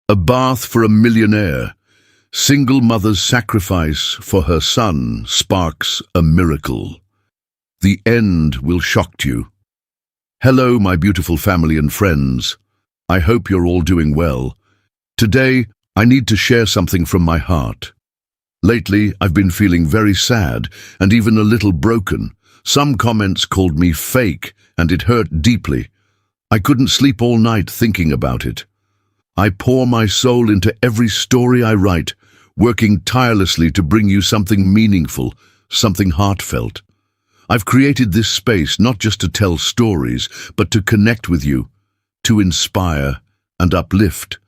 A bath for a millionaire. Single mother's sacrifice for her son sparks a miracle. The end will shock you. Hello, my beautiful family and friends. I hope you're all doing well. Today, I need to share something from my heart. Lately, I've been feeling very sad and even a little broken. Some comments called me fake, and it hurt deeply. I couldn't sleep all night thinking about it. I pour my soul into every story I write, working tirelessly to bring you something meaningful, something heartfelt. I've created this space not just to tell stories, but to connect with you, to inspire and uplift.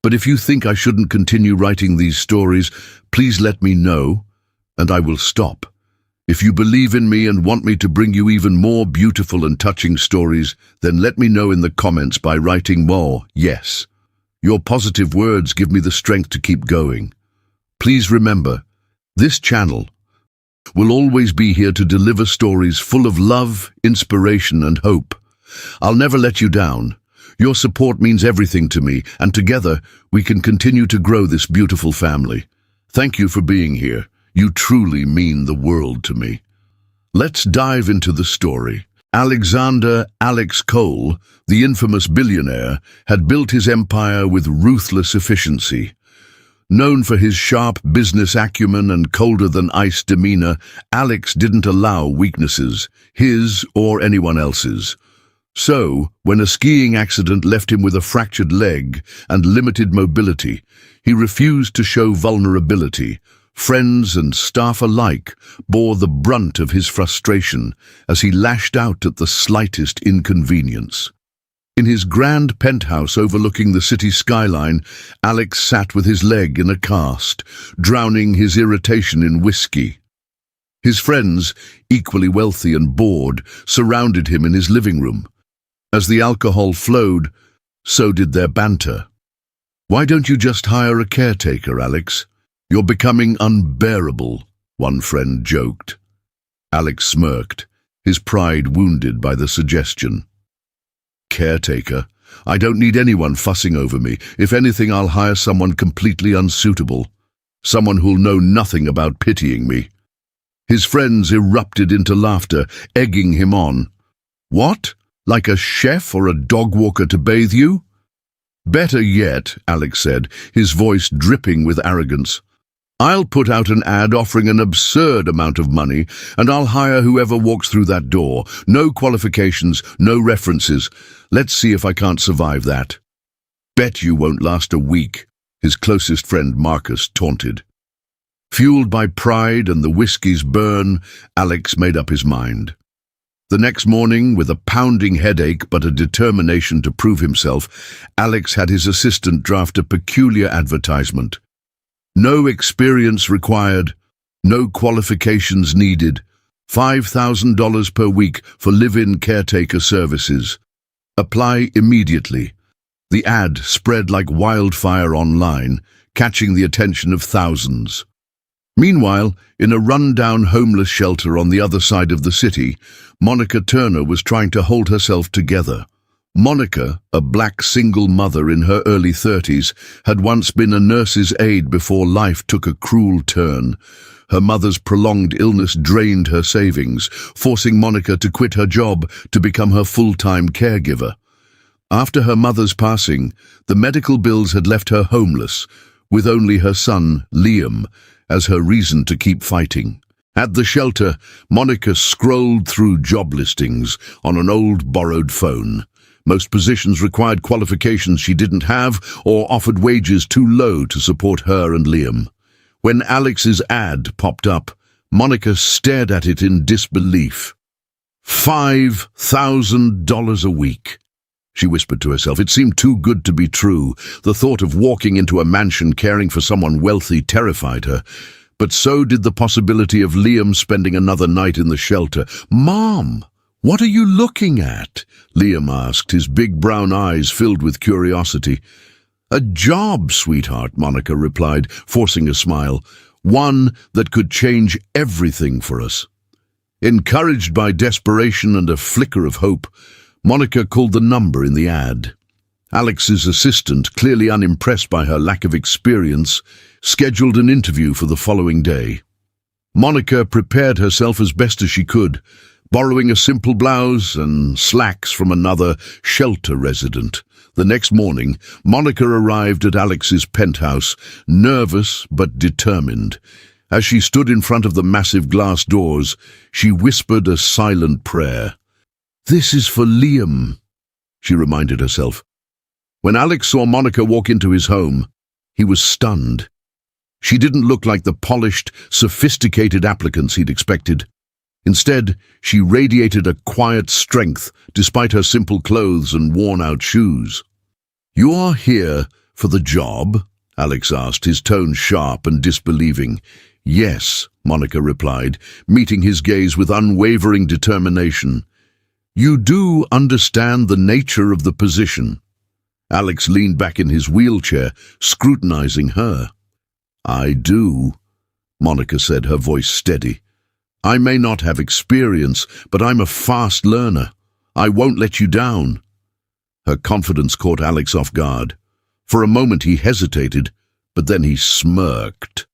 But if you think I shouldn't continue writing these stories, please let me know, and I will stop. If you believe in me and want me to bring you even more beautiful and touching stories, then let me know in the comments by writing more yes. Your positive words give me the strength to keep going. Please remember, this channel will always be here to deliver stories full of love, inspiration, and hope. I'll never let you down. Your support means everything to me, and together we can continue to grow this beautiful family. Thank you for being here. You truly mean the world to me. Let's dive into the story. Alexander Alex Cole, the infamous billionaire, had built his empire with ruthless efficiency. Known for his sharp business acumen and colder-than-ice demeanor, Alex didn't allow weaknesses, his or anyone else's. So, when a skiing accident left him with a fractured leg and limited mobility, he refused to show vulnerability. Friends and staff alike bore the brunt of his frustration as he lashed out at the slightest inconvenience. In his grand penthouse overlooking the city skyline, Alex sat with his leg in a cast, drowning his irritation in whiskey. His friends, equally wealthy and bored, surrounded him in his living room. As the alcohol flowed, so did their banter. "Why don't you just hire a caretaker, Alex? You're becoming unbearable," one friend joked. Alex smirked, his pride wounded by the suggestion. "Caretaker? I don't need anyone fussing over me. If anything, I'll hire someone completely unsuitable. Someone who'll know nothing about pitying me." His friends erupted into laughter, egging him on. "What? Like a chef or a dog walker to bathe you?" "Better yet," Alex said, his voice dripping with arrogance. "I'll put out an ad offering an absurd amount of money, and I'll hire whoever walks through that door. No qualifications, no references. Let's see if I can't survive that." "Bet you won't last a week," his closest friend Marcus taunted. Fueled by pride and the whiskey's burn, Alex made up his mind. The next morning, with a pounding headache but a determination to prove himself, Alex had his assistant draft a peculiar advertisement. No experience required, no qualifications needed, $5,000 per week for live-in caretaker services. Apply immediately. The ad spread like wildfire online, catching the attention of thousands. Meanwhile, in a run-down homeless shelter on the other side of the city, Monica Turner was trying to hold herself together. Monica, a black single mother in her early 30s, had once been a nurse's aide before life took a cruel turn. Her mother's prolonged illness drained her savings, forcing Monica to quit her job to become her full-time caregiver. After her mother's passing, the medical bills had left her homeless, with only her son, Liam, as her reason to keep fighting. At the shelter, Monica scrolled through job listings on an old borrowed phone. Most positions required qualifications she didn't have or offered wages too low to support her and Liam. When Alex's ad popped up, Monica stared at it in disbelief. $5,000 a week. She whispered to herself. It seemed too good to be true. The thought of walking into a mansion caring for someone wealthy terrified her. But so did the possibility of Liam spending another night in the shelter. "Mom, what are you looking at?" Liam asked, his big brown eyes filled with curiosity. "A job, sweetheart," Monica replied, forcing a smile. "One that could change everything for us." Encouraged by desperation and a flicker of hope, Monica called the number in the ad. Alex's assistant, clearly unimpressed by her lack of experience, scheduled an interview for the following day. Monica prepared herself as best as she could, borrowing a simple blouse and slacks from another shelter resident. The next morning, Monica arrived at Alex's penthouse, nervous but determined. As she stood in front of the massive glass doors, she whispered a silent prayer. "This is for Liam," she reminded herself. When Alex saw Monica walk into his home, he was stunned. She didn't look like the polished, sophisticated applicants he'd expected. Instead, she radiated a quiet strength despite her simple clothes and worn-out shoes. "You are here for the job?" Alex asked, his tone sharp and disbelieving. "Yes," Monica replied, meeting his gaze with unwavering determination. "You do understand the nature of the position?" Alex leaned back in his wheelchair, scrutinizing her. "I do," Monica said, her voice steady. "I may not have experience, but I'm a fast learner. I won't let you down." Her confidence caught Alex off guard. For a moment he hesitated, but then he smirked.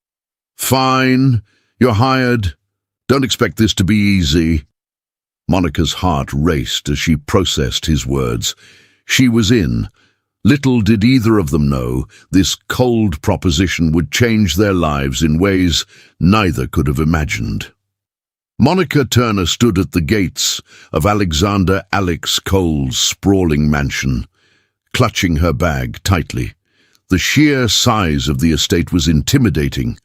"Fine, you're hired. Don't expect this to be easy." Monica's heart raced as she processed his words. She was in. Little did either of them know this cold proposition would change their lives in ways neither could have imagined. Monica Turner stood at the gates of Alexander Alex Cole's sprawling mansion, clutching her bag tightly. The sheer size of the estate was intimidating.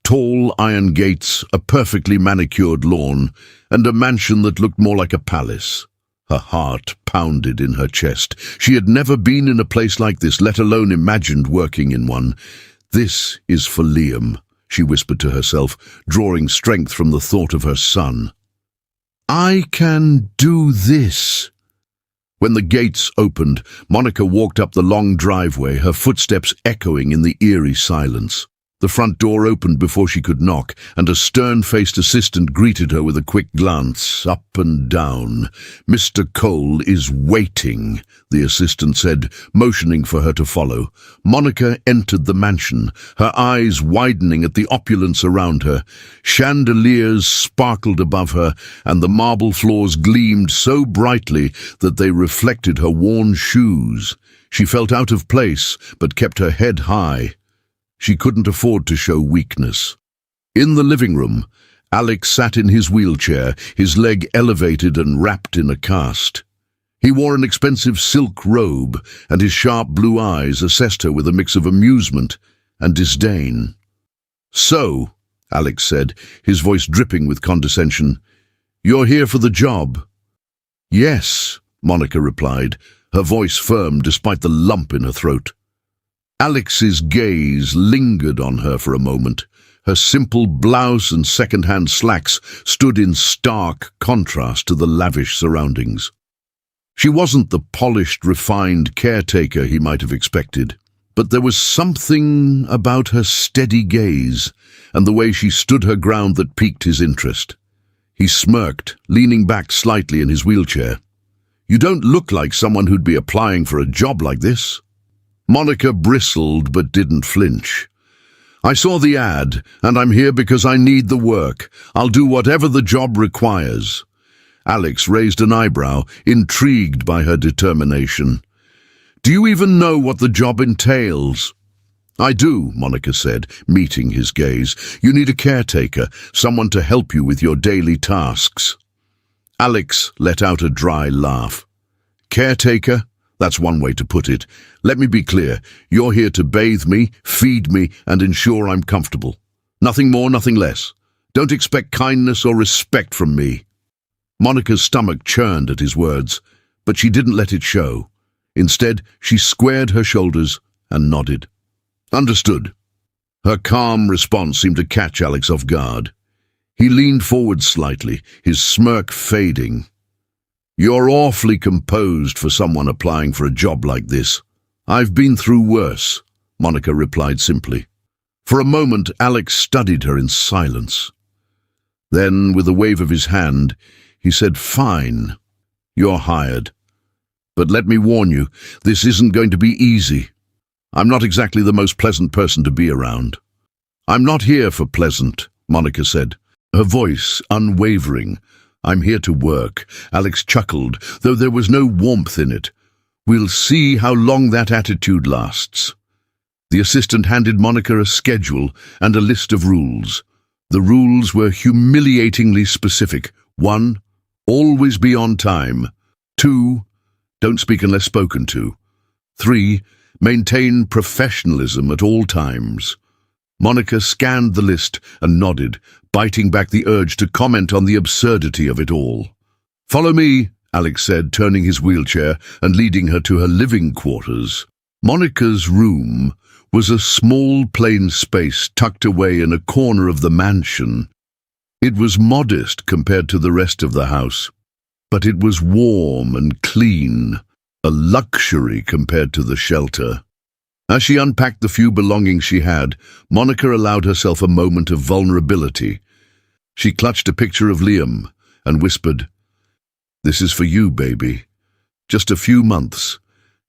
Tall iron gates, a perfectly manicured lawn, and a mansion that looked more like a palace. Her heart pounded in her chest. She had never been in a place like this, let alone imagined working in one. "This is for Liam," she whispered to herself, drawing strength from the thought of her son. "I can do this." When the gates opened, Monica walked up the long driveway, her footsteps echoing in the eerie silence. The front door opened before she could knock, and a stern-faced assistant greeted her with a quick glance up and down. "Mr. Cole is waiting," the assistant said, motioning for her to follow. Monica entered the mansion, her eyes widening at the opulence around her. Chandeliers sparkled above her, and the marble floors gleamed so brightly that they reflected her worn shoes. She felt out of place, but kept her head high. She couldn't afford to show weakness. In the living room, Alex sat in his wheelchair, his leg elevated and wrapped in a cast. He wore an expensive silk robe, and his sharp blue eyes assessed her with a mix of amusement and disdain. "So," Alex said, his voice dripping with condescension, "you're here for the job?" "Yes," Monica replied, her voice firm despite the lump in her throat. Alex's gaze lingered on her for a moment. Her simple blouse and second-hand slacks stood in stark contrast to the lavish surroundings. She wasn't the polished, refined caretaker he might have expected, but there was something about her steady gaze and the way she stood her ground that piqued his interest. He smirked, leaning back slightly in his wheelchair. "You don't look like someone who'd be applying for a job like this." Monica bristled but didn't flinch. "I saw the ad, and I'm here because I need the work. I'll do whatever the job requires." Alex raised an eyebrow, intrigued by her determination. "Do you even know what the job entails?" "I do," Monica said, meeting his gaze. "You need a caretaker, someone to help you with your daily tasks." Alex let out a dry laugh. "Caretaker? That's one way to put it. Let me be clear. You're here to bathe me, feed me, and ensure I'm comfortable. Nothing more, nothing less. Don't expect kindness or respect from me." Monica's stomach churned at his words, but she didn't let it show. Instead, she squared her shoulders and nodded. "Understood." Her calm response seemed to catch Alex off guard. He leaned forward slightly, his smirk fading. "You're awfully composed for someone applying for a job like this." "I've been through worse," Monica replied simply. For a moment, Alex studied her in silence. Then, with a wave of his hand, he said, "Fine, you're hired. But let me warn you, this isn't going to be easy. I'm not exactly the most pleasant person to be around." "I'm not here for pleasant," Monica said, her voice unwavering. "I'm here to work." Alex chuckled, though there was no warmth in it. "We'll see how long that attitude lasts." The assistant handed Monica a schedule and a list of rules. The rules were humiliatingly specific. 1. Always be on time. 2. Don't speak unless spoken to. 3. Maintain professionalism at all times. Monica scanned the list and nodded, biting back the urge to comment on the absurdity of it all. "Follow me," Alex said, turning his wheelchair and leading her to her living quarters. Monica's room was a small plain space tucked away in a corner of the mansion. It was modest compared to the rest of the house, but it was warm and clean, a luxury compared to the shelter. As she unpacked the few belongings she had, Monica allowed herself a moment of vulnerability. She clutched a picture of Liam and whispered, "This is for you, baby. Just a few months,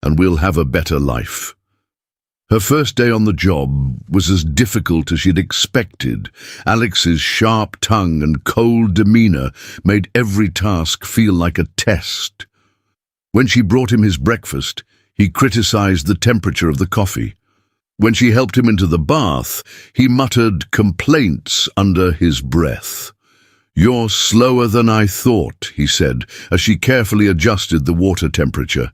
and we'll have a better life." Her first day on the job was as difficult as she'd expected. Alex's sharp tongue and cold demeanor made every task feel like a test. When she brought him his breakfast, he criticized the temperature of the coffee. When she helped him into the bath, he muttered complaints under his breath. "You're slower than I thought," he said, as she carefully adjusted the water temperature.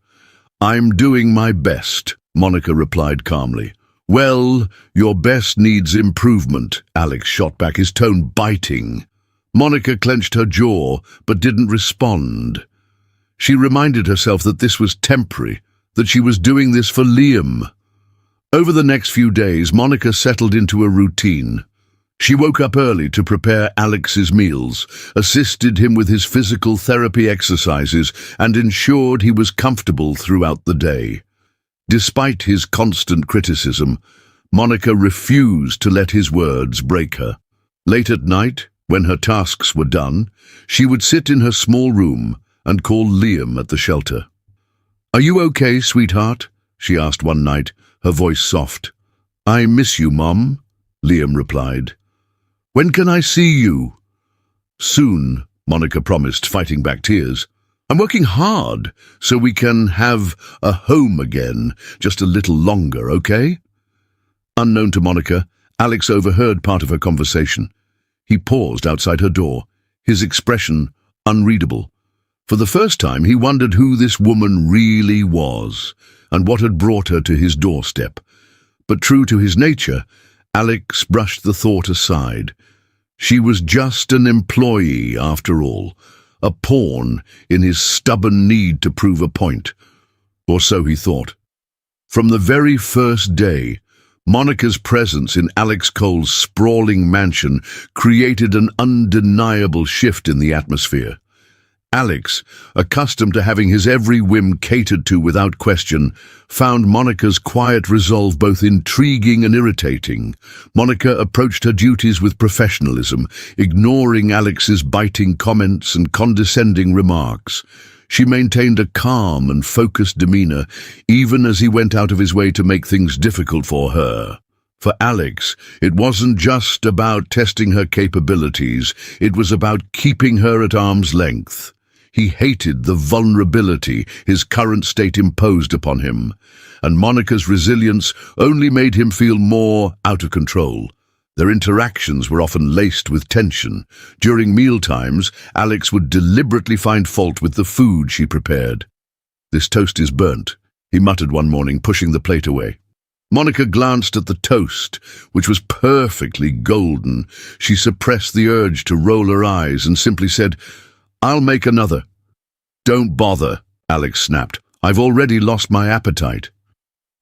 "I'm doing my best," Monica replied calmly. "Well, your best needs improvement," Alex shot back, his tone biting. Monica clenched her jaw, but didn't respond. She reminded herself that this was temporary, that she was doing this for Liam. Over the next few days, Monica settled into a routine. She woke up early to prepare Alex's meals, assisted him with his physical therapy exercises, and ensured he was comfortable throughout the day. Despite his constant criticism, Monica refused to let his words break her. Late at night, when her tasks were done, she would sit in her small room and call Liam at the shelter. "Are you okay, sweetheart?" she asked one night, her voice soft. "I miss you, Mom," Liam replied. "When can I see you?" "Soon," Monica promised, fighting back tears. "I'm working hard so we can have a home again, just a little longer, okay?" Unknown to Monica, Alex overheard part of her conversation. He paused outside her door, his expression unreadable. For the first time, he wondered who this woman really was and what had brought her to his doorstep. But true to his nature, Alex brushed the thought aside. She was just an employee, after all, a pawn in his stubborn need to prove a point. Or so he thought. From the very first day, Monica's presence in Alex Cole's sprawling mansion created an undeniable shift in the atmosphere. Alex, accustomed to having his every whim catered to without question, found Monica's quiet resolve both intriguing and irritating. Monica approached her duties with professionalism, ignoring Alex's biting comments and condescending remarks. She maintained a calm and focused demeanor, even as he went out of his way to make things difficult for her. For Alex, it wasn't just about testing her capabilities, it was about keeping her at arm's length. He hated the vulnerability his current state imposed upon him, and Monica's resilience only made him feel more out of control. Their interactions were often laced with tension. During mealtimes, Alex would deliberately find fault with the food she prepared. "This toast is burnt," he muttered one morning, pushing the plate away. Monica glanced at the toast, which was perfectly golden. She suppressed the urge to roll her eyes and simply said, "I'll make another." "Don't bother," Alex snapped. "I've already lost my appetite."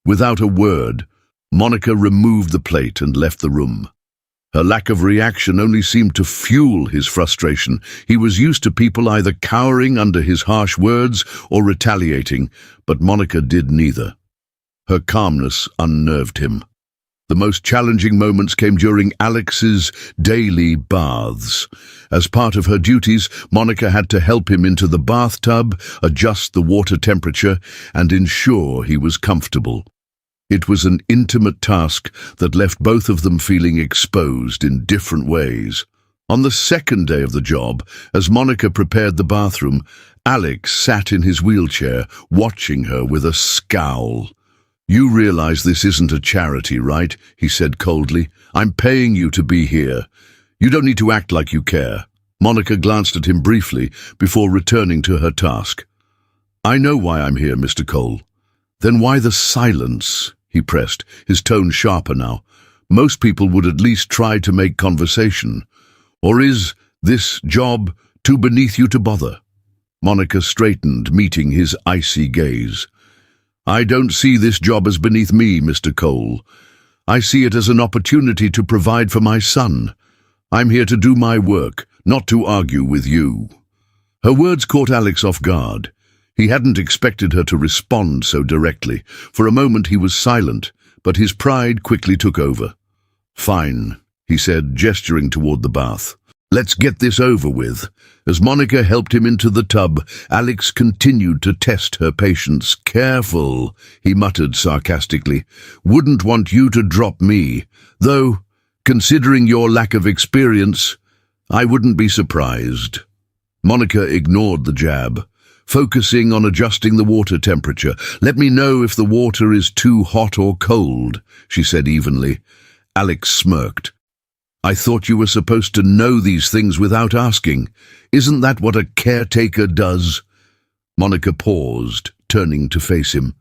Without a word, Monica removed the plate and left the room. Her lack of reaction only seemed to fuel his frustration. He was used to people either cowering under his harsh words or retaliating, but Monica did neither. Her calmness unnerved him. The most challenging moments came during Alex's daily baths. As part of her duties, Monica had to help him into the bathtub, adjust the water temperature, and ensure he was comfortable. It was an intimate task that left both of them feeling exposed in different ways. On the second day of the job, as Monica prepared the bathroom, Alex sat in his wheelchair, watching her with a scowl. "You realize this isn't a charity, right?" he said coldly. "I'm paying you to be here. You don't need to act like you care." Monica glanced at him briefly before returning to her task. "I know why I'm here, Mr. Cole." "Then why the silence?" he pressed, his tone sharper now. "Most people would at least try to make conversation. Or is this job too beneath you to bother?" Monica straightened, meeting his icy gaze. "I don't see this job as beneath me, Mr. Cole. I see it as an opportunity to provide for my son. I'm here to do my work, not to argue with you." Her words caught Alex off guard. He hadn't expected her to respond so directly. For a moment he was silent, but his pride quickly took over. "Fine," he said, gesturing toward the bath. "Let's get this over with." As Monica helped him into the tub, Alex continued to test her patience. "Careful," he muttered sarcastically. "Wouldn't want you to drop me. Though, considering your lack of experience, I wouldn't be surprised." Monica ignored the jab, focusing on adjusting the water temperature. "Let me know if the water is too hot or cold," she said evenly. Alex smirked. "I thought you were supposed to know these things without asking. Isn't that what a caretaker does?" Monica paused, turning to face him.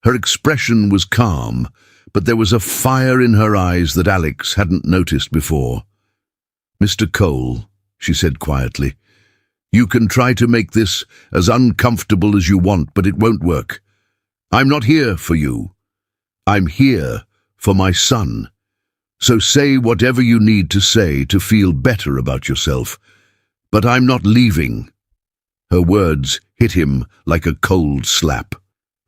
Her expression was calm, but there was a fire in her eyes that Alex hadn't noticed before. "Mr. Cole," she said quietly, "you can try to make this as uncomfortable as you want, but it won't work. I'm not here for you. I'm here for my son. So say whatever you need to say to feel better about yourself. But I'm not leaving." Her words hit him like a cold slap.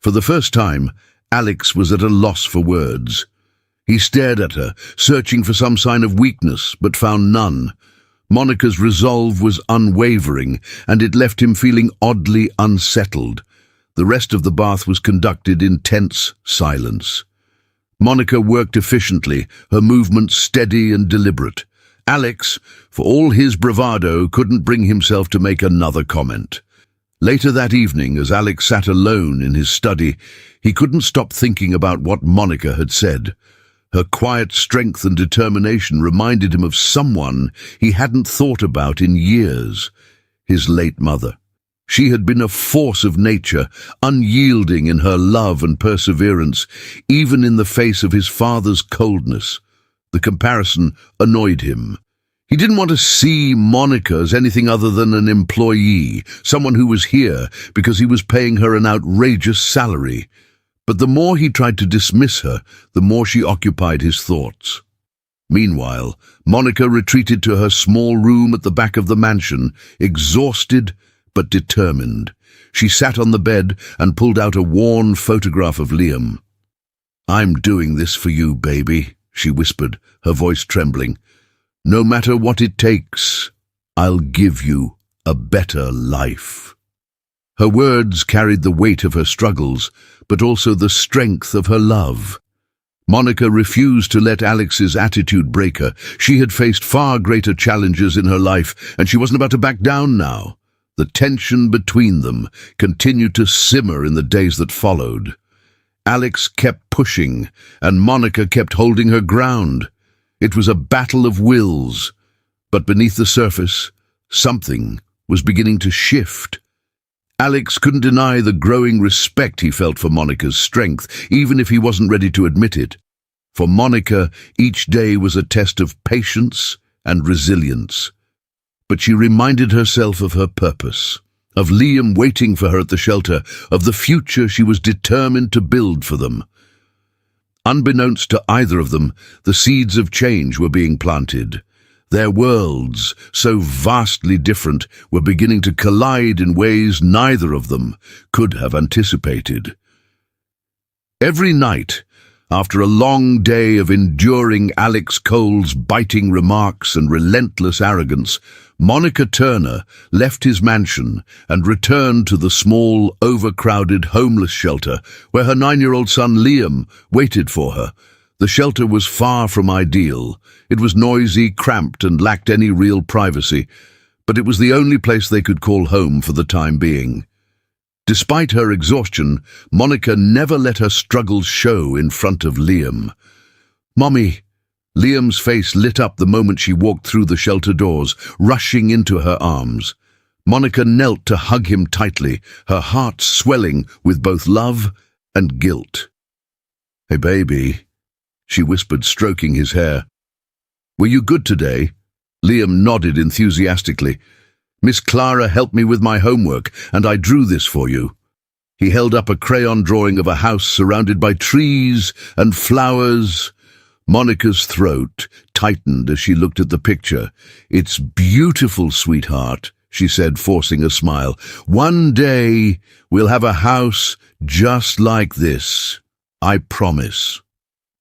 For the first time, Alex was at a loss for words. He stared at her, searching for some sign of weakness, but found none. Monica's resolve was unwavering, and it left him feeling oddly unsettled. The rest of the bath was conducted in tense silence. Monica worked efficiently, her movements steady and deliberate. Alex, for all his bravado, couldn't bring himself to make another comment. Later that evening, as Alex sat alone in his study, he couldn't stop thinking about what Monica had said. Her quiet strength and determination reminded him of someone he hadn't thought about in years: his late mother. She had been a force of nature, unyielding in her love and perseverance, even in the face of his father's coldness. The comparison annoyed him. He didn't want to see Monica as anything other than an employee, someone who was here because he was paying her an outrageous salary. But the more he tried to dismiss her, the more she occupied his thoughts. Meanwhile, Monica retreated to her small room at the back of the mansion, exhausted but determined. She sat on the bed and pulled out a worn photograph of Liam. "I'm doing this for you, baby," she whispered, her voice trembling. "No matter what it takes, I'll give you a better life." Her words carried the weight of her struggles, but also the strength of her love. Monica refused to let Alex's attitude break her. She had faced far greater challenges in her life, and she wasn't about to back down now. The tension between them continued to simmer in the days that followed. Alex kept pushing, and Monica kept holding her ground. It was a battle of wills, but beneath the surface, something was beginning to shift. Alex couldn't deny the growing respect he felt for Monica's strength, even if he wasn't ready to admit it. For Monica, each day was a test of patience and resilience. But she reminded herself of her purpose, of Liam waiting for her at the shelter, of the future she was determined to build for them. Unbeknownst to either of them, the seeds of change were being planted. Their worlds, so vastly different, were beginning to collide in ways neither of them could have anticipated. Every night, After a long day of enduring Alex Cole's biting remarks and relentless arrogance, Monica Turner left his mansion and returned to the small, overcrowded homeless shelter where her 9-year-old son Liam waited for her. The shelter was far from ideal. It was noisy, cramped, and lacked any real privacy, but it was the only place they could call home for the time being. Despite her exhaustion, Monica never let her struggles show in front of Liam. "Mommy!" Liam's face lit up the moment she walked through the shelter doors, rushing into her arms. Monica knelt to hug him tightly, her heart swelling with both love and guilt. "Hey, baby," she whispered, stroking his hair. "Were you good today?" Liam nodded enthusiastically. "Miss Clara helped me with my homework, and I drew this for you." He held up a crayon drawing of a house surrounded by trees and flowers. Monica's throat tightened as she looked at the picture. "It's beautiful, sweetheart," she said, forcing a smile. "One day we'll have a house just like this. I promise."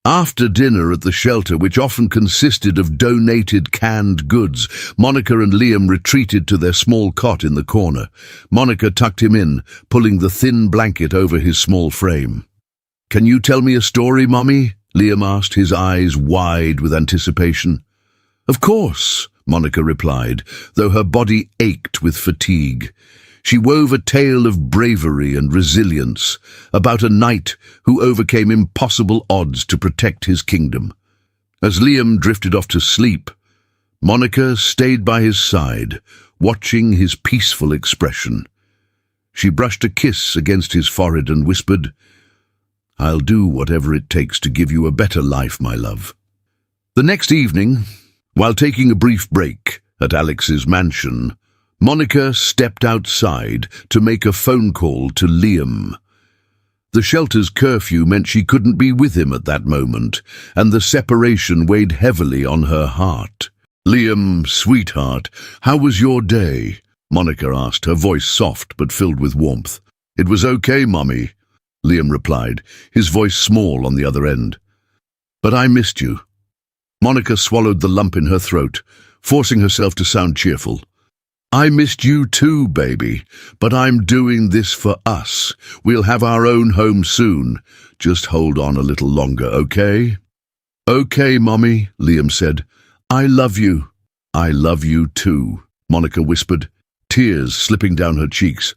After dinner at the shelter, which often consisted of donated canned goods, Monica and Liam retreated to their small cot in the corner. Monica tucked him in, pulling the thin blanket over his small frame. "Can you tell me a story, Mommy?" Liam asked, his eyes wide with anticipation. "Of course," Monica replied, though her body ached with fatigue. She wove a tale of bravery and resilience, about a knight who overcame impossible odds to protect his kingdom. As Liam drifted off to sleep, Monica stayed by his side, watching his peaceful expression. She brushed a kiss against his forehead and whispered, "I'll do whatever it takes to give you a better life, my love." The next evening, while taking a brief break at Alex's mansion, Monica stepped outside to make a phone call to Liam. The shelter's curfew meant she couldn't be with him at that moment, and the separation weighed heavily on her heart. "Liam, sweetheart, how was your day?" Monica asked, her voice soft but filled with warmth. "It was okay, Mommy," Liam replied, his voice small on the other end. "But I missed you." Monica swallowed the lump in her throat, forcing herself to sound cheerful. "I missed you too, baby, but I'm doing this for us. We'll have our own home soon. Just hold on a little longer, okay?" "Okay, Mommy," Liam said. "I love you." "I love you too," Monica whispered, tears slipping down her cheeks.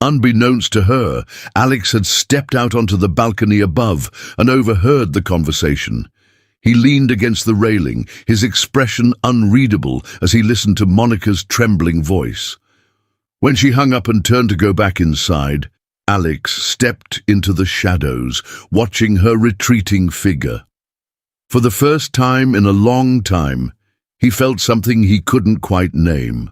Unbeknownst to her, Alex had stepped out onto the balcony above and overheard the conversation. He leaned against the railing, his expression unreadable as he listened to Monica's trembling voice. When she hung up and turned to go back inside, Alex stepped into the shadows, watching her retreating figure. For the first time in a long time, he felt something he couldn't quite name.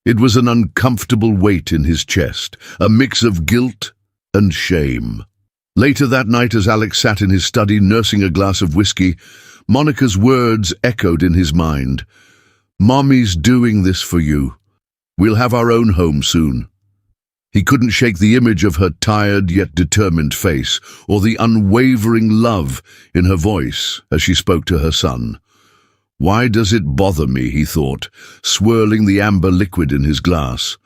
It was an uncomfortable weight in his chest, a mix of guilt and shame. Later that night, as Alex sat in his study nursing a glass of whiskey, Monica's words echoed in his mind. "Mommy's doing this for you. We'll have our own home soon." He couldn't shake the image of her tired yet determined face, or the unwavering love in her voice as she spoke to her son. "Why does it bother me?" he thought, swirling the amber liquid in his glass.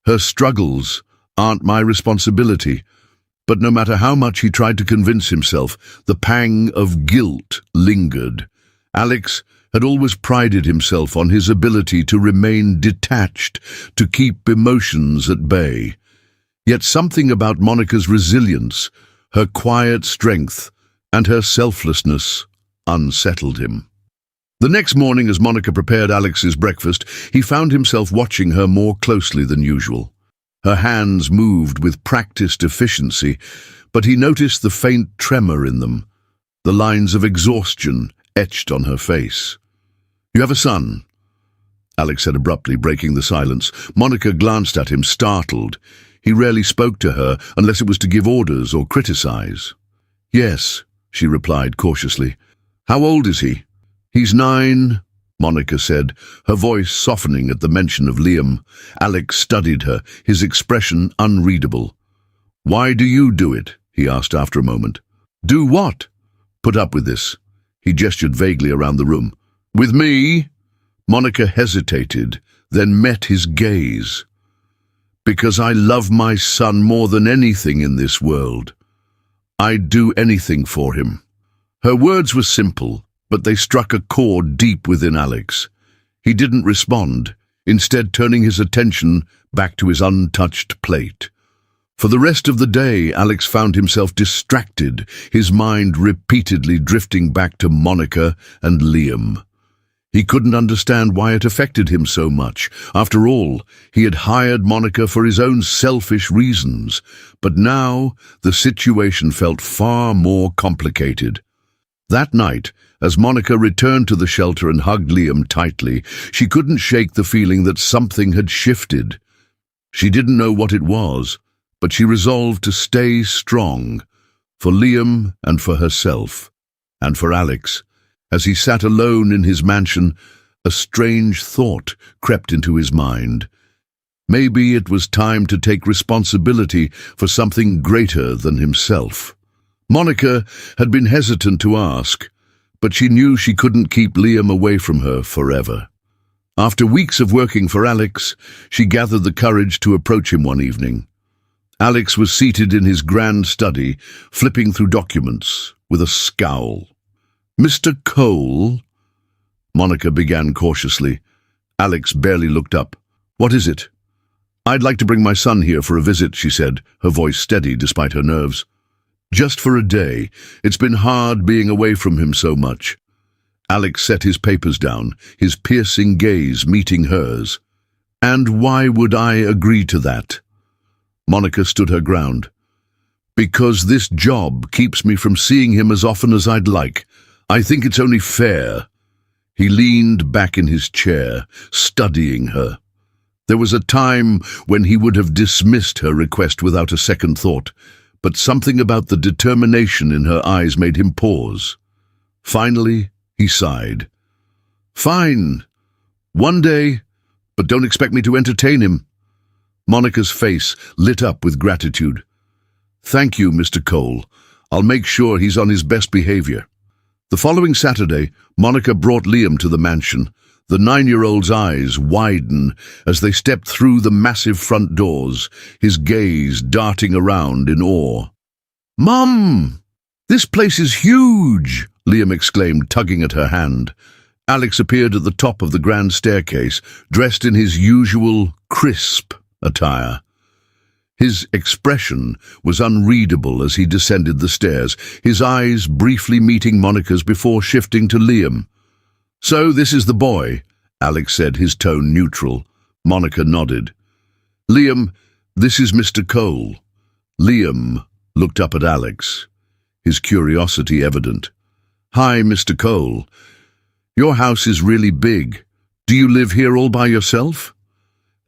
"Her struggles aren't my responsibility." But no matter how much he tried to convince himself, the pang of guilt lingered. Alex had always prided himself on his ability to remain detached, to keep emotions at bay. Yet something about Monica's resilience, her quiet strength, and her selflessness unsettled him. The next morning, as Monica prepared Alex's breakfast, he found himself watching her more closely than usual. Her hands moved with practiced efficiency, but he noticed the faint tremor in them, the lines of exhaustion etched on her face. "You have a son," Alex said abruptly, breaking the silence. Monica glanced at him, startled. He rarely spoke to her unless it was to give orders or criticize. "Yes," she replied cautiously. "How old is he?" "He's 9, Monica said, her voice softening at the mention of Liam. Alex studied her, his expression unreadable. "Why do you do it?" he asked after a moment. "Do what?" put up with this. He gestured vaguely around the room. With me? Monica hesitated, then met his gaze. Because I love my son more than anything in this world. I'd do anything for him. Her words were simple, but they struck a chord deep within Alex. He didn't respond, instead turning his attention back to his untouched plate. For the rest of the day, Alex found himself distracted, his mind repeatedly drifting back to Monica and Liam. He couldn't understand why it affected him so much. After all, he had hired Monica for his own selfish reasons. But now, the situation felt far more complicated. That night, as Monica returned to the shelter and hugged Liam tightly, she couldn't shake the feeling that something had shifted. She didn't know what it was, but she resolved to stay strong, for Liam and for herself, and for Alex. As he sat alone in his mansion, a strange thought crept into his mind. Maybe it was time to take responsibility for something greater than himself. Monica had been hesitant to ask, but she knew she couldn't keep Liam away from her forever. After weeks of working for Alex, she gathered the courage to approach him one evening. Alex was seated in his grand study, flipping through documents with a scowl. Mr. Cole? Monica began cautiously. Alex barely looked up. What is it? I'd like to bring my son here for a visit, she said, her voice steady despite her nerves. Just for a day. It's been hard being away from him so much. Alex set his papers down, his piercing gaze meeting hers. And why would I agree to that? Monica stood her ground. Because this job keeps me from seeing him as often as I'd like. I think it's only fair. He leaned back in his chair, studying her. There was a time when he would have dismissed her request without a second thought, but something about the determination in her eyes made him pause. Finally, he sighed. Fine. One day, but don't expect me to entertain him. Monica's face lit up with gratitude. Thank you, Mr. Cole. I'll make sure he's on his best behavior. The following Saturday, Monica brought Liam to the mansion. The 9-year-old's eyes widened as they stepped through the massive front doors, his gaze darting around in awe. Mum! This place is huge! Liam exclaimed, tugging at her hand. Alex appeared at the top of the grand staircase, dressed in his usual crisp attire. His expression was unreadable as he descended the stairs, his eyes briefly meeting Monica's before shifting to Liam. So this is the boy, Alex said, his tone neutral. Monica nodded. Liam, this is Mr. Cole. Liam looked up at Alex, his curiosity evident. Hi, Mr. Cole. Your house is really big. Do you live here all by yourself?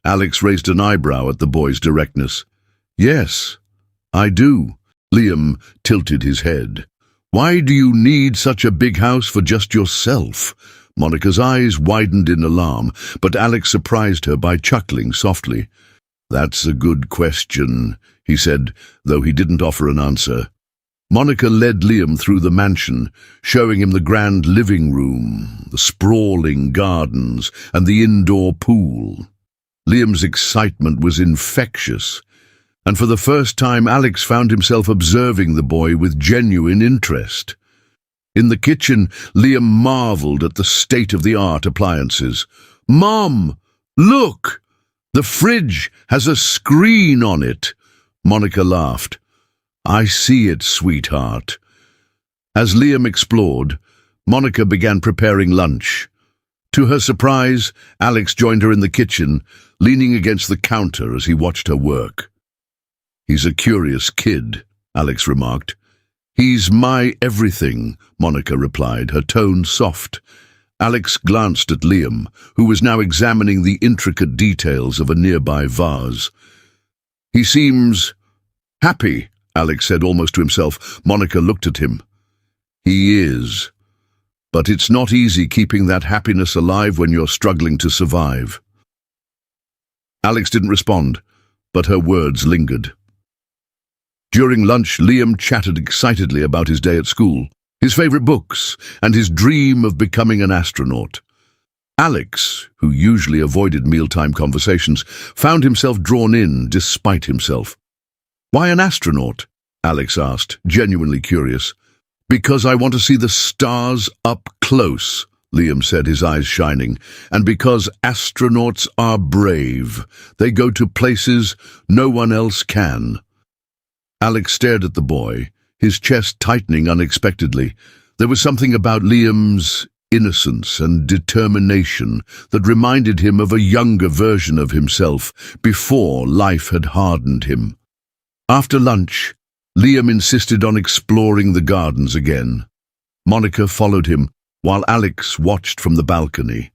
Alex raised an eyebrow at the boy's directness. Yes, I do. Liam tilted his head. Why do you need such a big house for just yourself? Monica's eyes widened in alarm, but Alex surprised her by chuckling softly. That's a good question, he said, though he didn't offer an answer. Monica led Liam through the mansion, showing him the grand living room, the sprawling gardens, and the indoor pool. Liam's excitement was infectious, and for the first time Alex found himself observing the boy with genuine interest. In the kitchen, Liam marveled at the state-of-the-art appliances. Mom, look! The fridge has a screen on it. Monica laughed. I see it, sweetheart. As Liam explored, Monica began preparing lunch. To her surprise, Alex joined her in the kitchen, leaning against the counter as he watched her work. He's a curious kid, Alex remarked. He's my everything, Monica replied, her tone soft. Alex glanced at Liam, who was now examining the intricate details of a nearby vase. He seems happy, Alex said almost to himself. Monica looked at him. He is. But it's not easy keeping that happiness alive when you're struggling to survive. Alex didn't respond, but her words lingered. During lunch, Liam chatted excitedly about his day at school. his favorite books, and his dream of becoming an astronaut. Alex, who usually avoided mealtime conversations, found himself drawn in despite himself. "Why an astronaut?" Alex asked, genuinely curious. "Because I want to see the stars up close," Liam said, his eyes shining. "And because astronauts are brave. They go to places no one else can." Alex stared at the boy, his chest tightening unexpectedly. There was something about Liam's innocence and determination that reminded him of a younger version of himself before life had hardened him. After lunch, Liam insisted on exploring the gardens again. Monica followed him, while Alex watched from the balcony.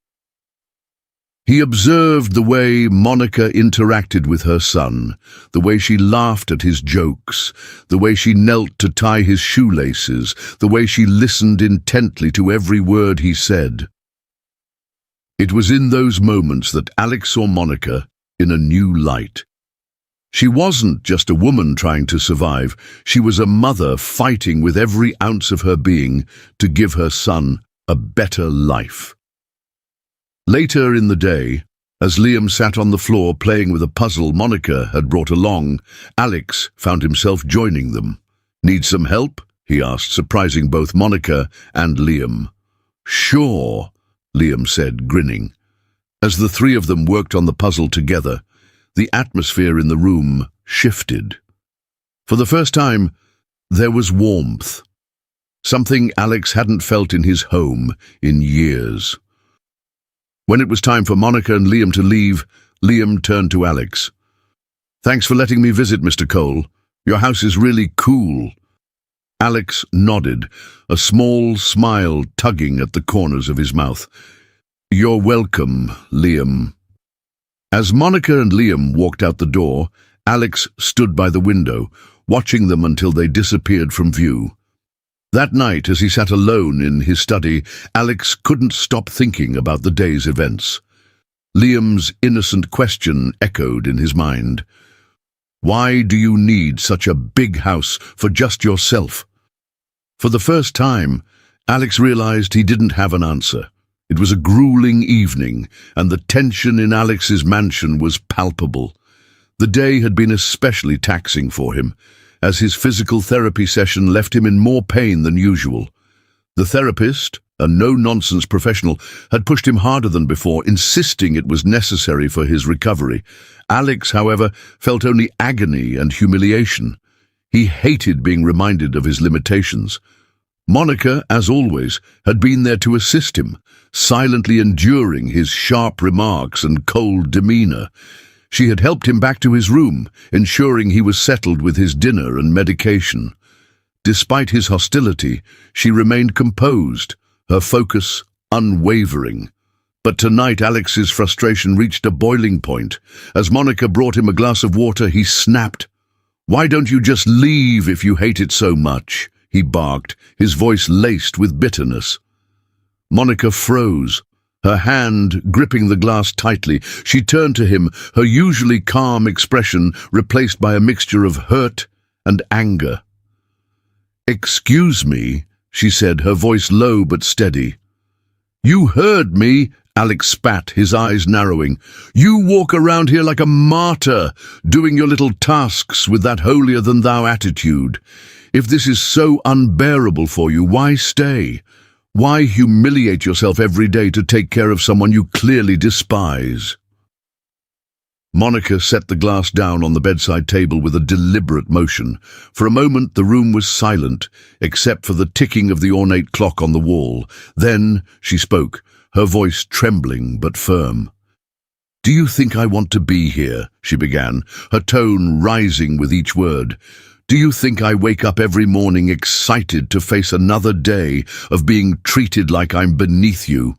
He observed the way Monica interacted with her son, the way she laughed at his jokes, the way she knelt to tie his shoelaces, the way she listened intently to every word he said. It was in those moments that Alex saw Monica in a new light. She wasn't just a woman trying to survive, she was a mother fighting with every ounce of her being to give her son a better life. Later in the day, as Liam sat on the floor playing with a puzzle Monica had brought along, Alex found himself joining them. "Need some help?" he asked, surprising both Monica and Liam. "Sure," Liam said, grinning. As the three of them worked on the puzzle together, the atmosphere in the room shifted. For the first time, there was warmth. Something Alex hadn't felt in his home in years. When it was time for Monica and Liam to leave, Liam turned to Alex. "Thanks for letting me visit, Mr. Cole. Your house is really cool." Alex nodded, a small smile tugging at the corners of his mouth. "You're welcome, Liam." As Monica and Liam walked out the door, Alex stood by the window, watching them until they disappeared from view. That night, as he sat alone in his study, Alex couldn't stop thinking about the day's events. Liam's innocent question echoed in his mind. "Why do you need such a big house for just yourself?" For the first time, Alex realized he didn't have an answer. It was a grueling evening, and the tension in Alex's mansion was palpable. The day had been especially taxing for him, as his physical therapy session left him in more pain than usual. The therapist, a no-nonsense professional, had pushed him harder than before, insisting it was necessary for his recovery. Alex, however, felt only agony and humiliation. He hated being reminded of his limitations. Monica, as always, had been there to assist him, silently enduring his sharp remarks and cold demeanor. She had helped him back to his room, ensuring he was settled with his dinner and medication. Despite his hostility, she remained composed, her focus unwavering. But tonight Alex's frustration reached a boiling point. As Monica brought him a glass of water, he snapped. "Why don't you just leave if you hate it so much?" he barked, his voice laced with bitterness. Monica froze, her hand gripping the glass tightly. She turned to him, her usually calm expression replaced by a mixture of hurt and anger. "Excuse me," she said, her voice low but steady. "You heard me," Alex spat, his eyes narrowing. "You walk around here like a martyr, doing your little tasks with that holier-than-thou attitude. If this is so unbearable for you, why stay? Why humiliate yourself every day to take care of someone you clearly despise?" Monica set the glass down on the bedside table with a deliberate motion. For a moment the room was silent, except for the ticking of the ornate clock on the wall. Then she spoke, her voice trembling but firm. "Do you think I want to be here?" she began, her tone rising with each word. "Do you think I wake up every morning excited to face another day of being treated like I'm beneath you?"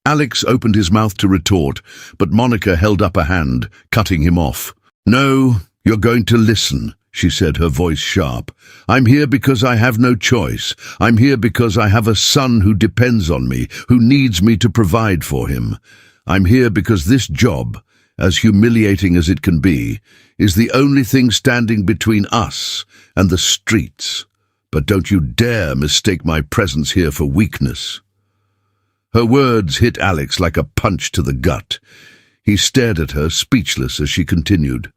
Alex opened his mouth to retort, but Monica held up a hand, cutting him off. "No, you're going to listen," she said, her voice sharp. "I'm here because I have no choice. I'm here because I have a son who depends on me, who needs me to provide for him. I'm here because this job, as humiliating as it can be, is the only thing standing between us and the streets, but don't you dare mistake my presence here for weakness." Her words hit Alex like a punch to the gut. He stared at her, speechless, as she continued.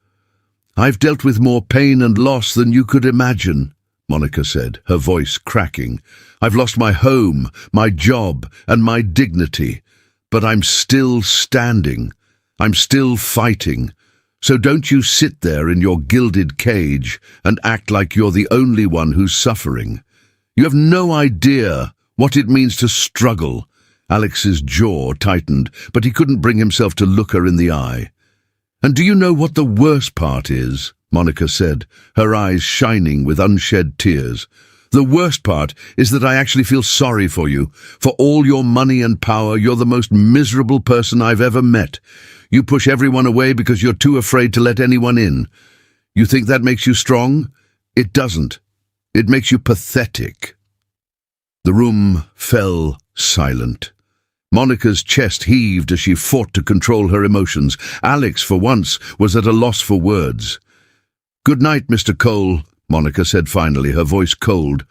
"I've dealt with more pain and loss than you could imagine," Monica said, her voice cracking. "I've lost my home, my job, and my dignity, but I'm still standing. I'm still fighting. So don't you sit there in your gilded cage and act like you're the only one who's suffering. You have no idea what it means to struggle." Alex's jaw tightened, but he couldn't bring himself to look her in the eye. "And do you know what the worst part is?" Monica said, her eyes shining with unshed tears. "The worst part is that I actually feel sorry for you. For all your money and power, you're the most miserable person I've ever met. You push everyone away because you're too afraid to let anyone in. You think that makes you strong? It doesn't. It makes you pathetic." The room fell silent. Monica's chest heaved as she fought to control her emotions. Alex, for once, was at a loss for words. "Good night, Mr. Cole," Monica said finally, her voice cold.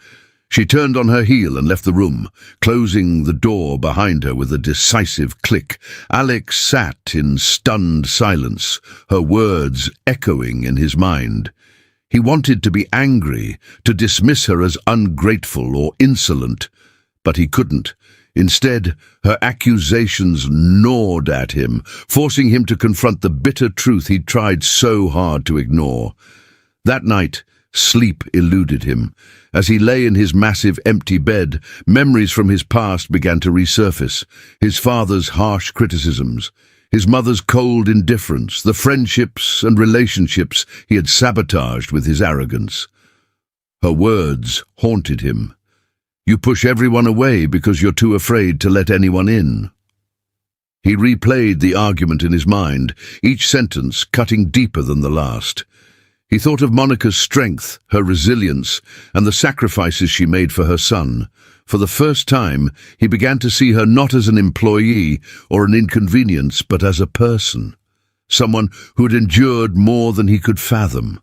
She turned on her heel and left the room, closing the door behind her with a decisive click. Alex sat in stunned silence, her words echoing in his mind. He wanted to be angry, to dismiss her as ungrateful or insolent, but he couldn't. Instead, her accusations gnawed at him, forcing him to confront the bitter truth he'd tried so hard to ignore. That night, sleep eluded him. As he lay in his massive empty bed, memories from his past began to resurface. His father's harsh criticisms, his mother's cold indifference, the friendships and relationships he had sabotaged with his arrogance. Her words haunted him. "You push everyone away because you're too afraid to let anyone in." He replayed the argument in his mind, each sentence cutting deeper than the last. He thought of Monica's strength, her resilience, and the sacrifices she made for her son. For the first time, he began to see her not as an employee or an inconvenience, but as a person, someone who had endured more than he could fathom.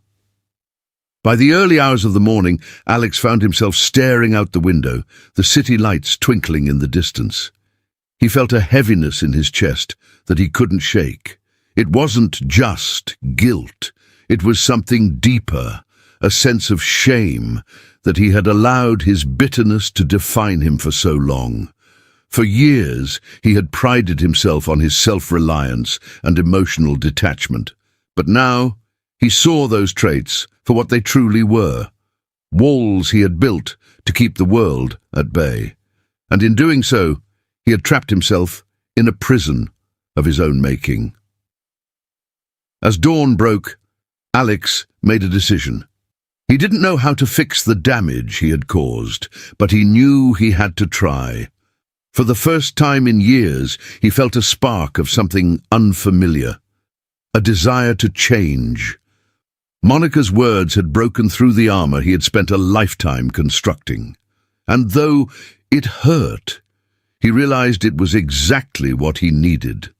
By the early hours of the morning, Alex found himself staring out the window, the city lights twinkling in the distance. He felt a heaviness in his chest that he couldn't shake. It wasn't just guilt. It was something deeper, a sense of shame that he had allowed his bitterness to define him for so long. For years, he had prided himself on his self-reliance and emotional detachment. But now, he saw those traits for what they truly were, walls he had built to keep the world at bay. And in doing so, he had trapped himself in a prison of his own making. As dawn broke, Alex made a decision. He didn't know how to fix the damage he had caused, but he knew he had to try. For the first time in years, he felt a spark of something unfamiliar, a desire to change. Monica's words had broken through the armor he had spent a lifetime constructing. And though it hurt, he realized it was exactly what he needed.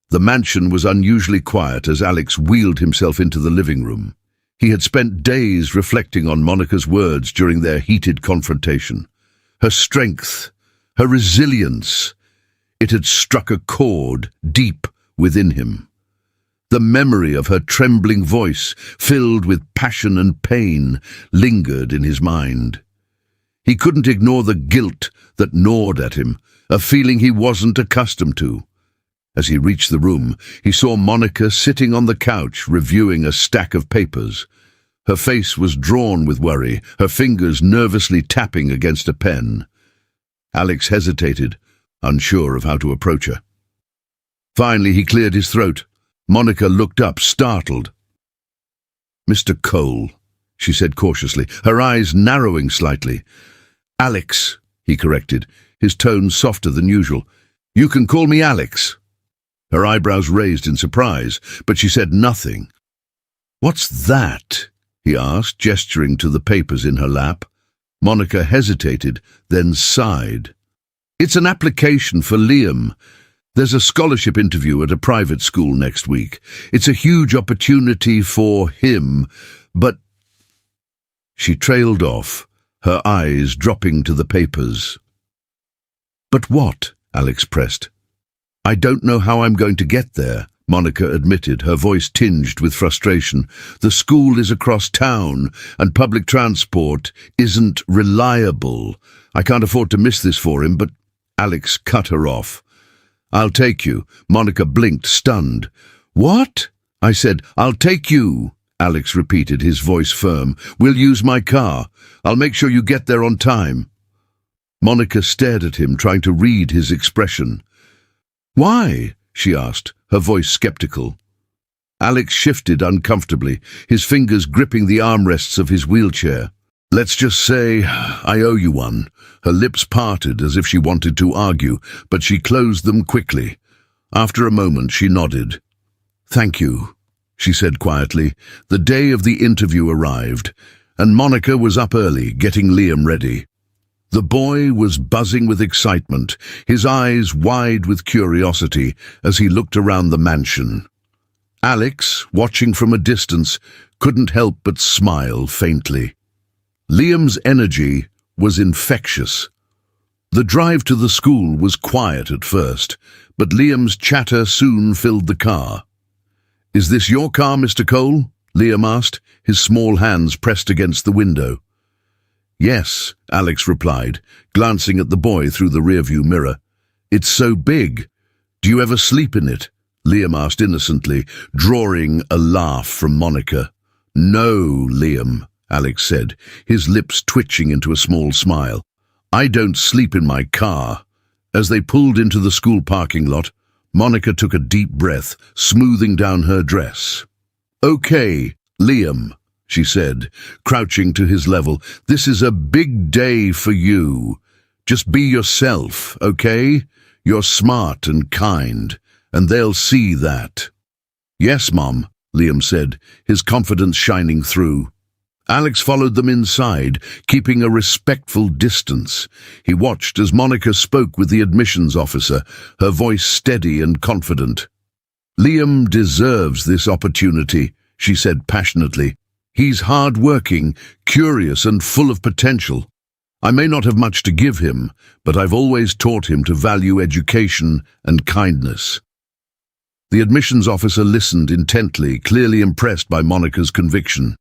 The mansion was unusually quiet as Alex wheeled himself into the living room. He had spent days reflecting on Monica's words during their heated confrontation. Her strength, her resilience, it had struck a chord deep within him. The memory of her trembling voice, filled with passion and pain, lingered in his mind. He couldn't ignore the guilt that gnawed at him, a feeling he wasn't accustomed to. As he reached the room, he saw Monica sitting on the couch reviewing a stack of papers. Her face was drawn with worry, her fingers nervously tapping against a pen. Alex hesitated, unsure of how to approach her. Finally, he cleared his throat. Monica looked up, startled. "Mr. Cole," she said cautiously, her eyes narrowing slightly. "Alex," he corrected, his tone softer than usual. "You can call me Alex." Her eyebrows raised in surprise, but she said nothing. "What's that?" he asked, gesturing to the papers in her lap. Monica hesitated, then sighed. "It's an application for Liam. There's a scholarship interview at a private school next week. It's a huge opportunity for him, but..." She trailed off, her eyes dropping to the papers. "But what?" Alex pressed. "I don't know how I'm going to get there," Monica admitted, her voice tinged with frustration. "The school is across town, and public transport isn't reliable. I can't afford to miss this for him, but—" Alex cut her off. "I'll take you." Monica blinked, stunned. "What?" I said. "I'll take you," Alex repeated, his voice firm. "We'll use my car. I'll make sure you get there on time." Monica stared at him, trying to read his expression. "Why?" she asked, her voice skeptical. Alex shifted uncomfortably, his fingers gripping the armrests of his wheelchair. "Let's just say I owe you one." Her lips parted as if she wanted to argue, but she closed them quickly. After a moment, she nodded. "Thank you," she said quietly. The day of the interview arrived, and Monica was up early, getting Liam ready. The boy was buzzing with excitement, his eyes wide with curiosity as he looked around the mansion. Alex, watching from a distance, couldn't help but smile faintly. Liam's energy was infectious. The drive to the school was quiet at first, but Liam's chatter soon filled the car. "Is this your car, Mr. Cole?" Liam asked, his small hands pressed against the window. "Yes," Alex replied, glancing at the boy through the rearview mirror. "It's so big. Do you ever sleep in it?" Liam asked innocently, drawing a laugh from Monica. "No, Liam," Alex said, his lips twitching into a small smile. "I don't sleep in my car." As they pulled into the school parking lot, Monica took a deep breath, smoothing down her dress. "Okay, Liam," she said, crouching to his level. "This is a big day for you. Just be yourself, okay? You're smart and kind, and they'll see that." "Yes, Mom," Liam said, his confidence shining through. Alex followed them inside, keeping a respectful distance. He watched as Monica spoke with the admissions officer, her voice steady and confident. "Liam deserves this opportunity," she said passionately. "He's hard-working, curious and full of potential. I may not have much to give him, but I've always taught him to value education and kindness." The admissions officer listened intently, clearly impressed by Monica's conviction.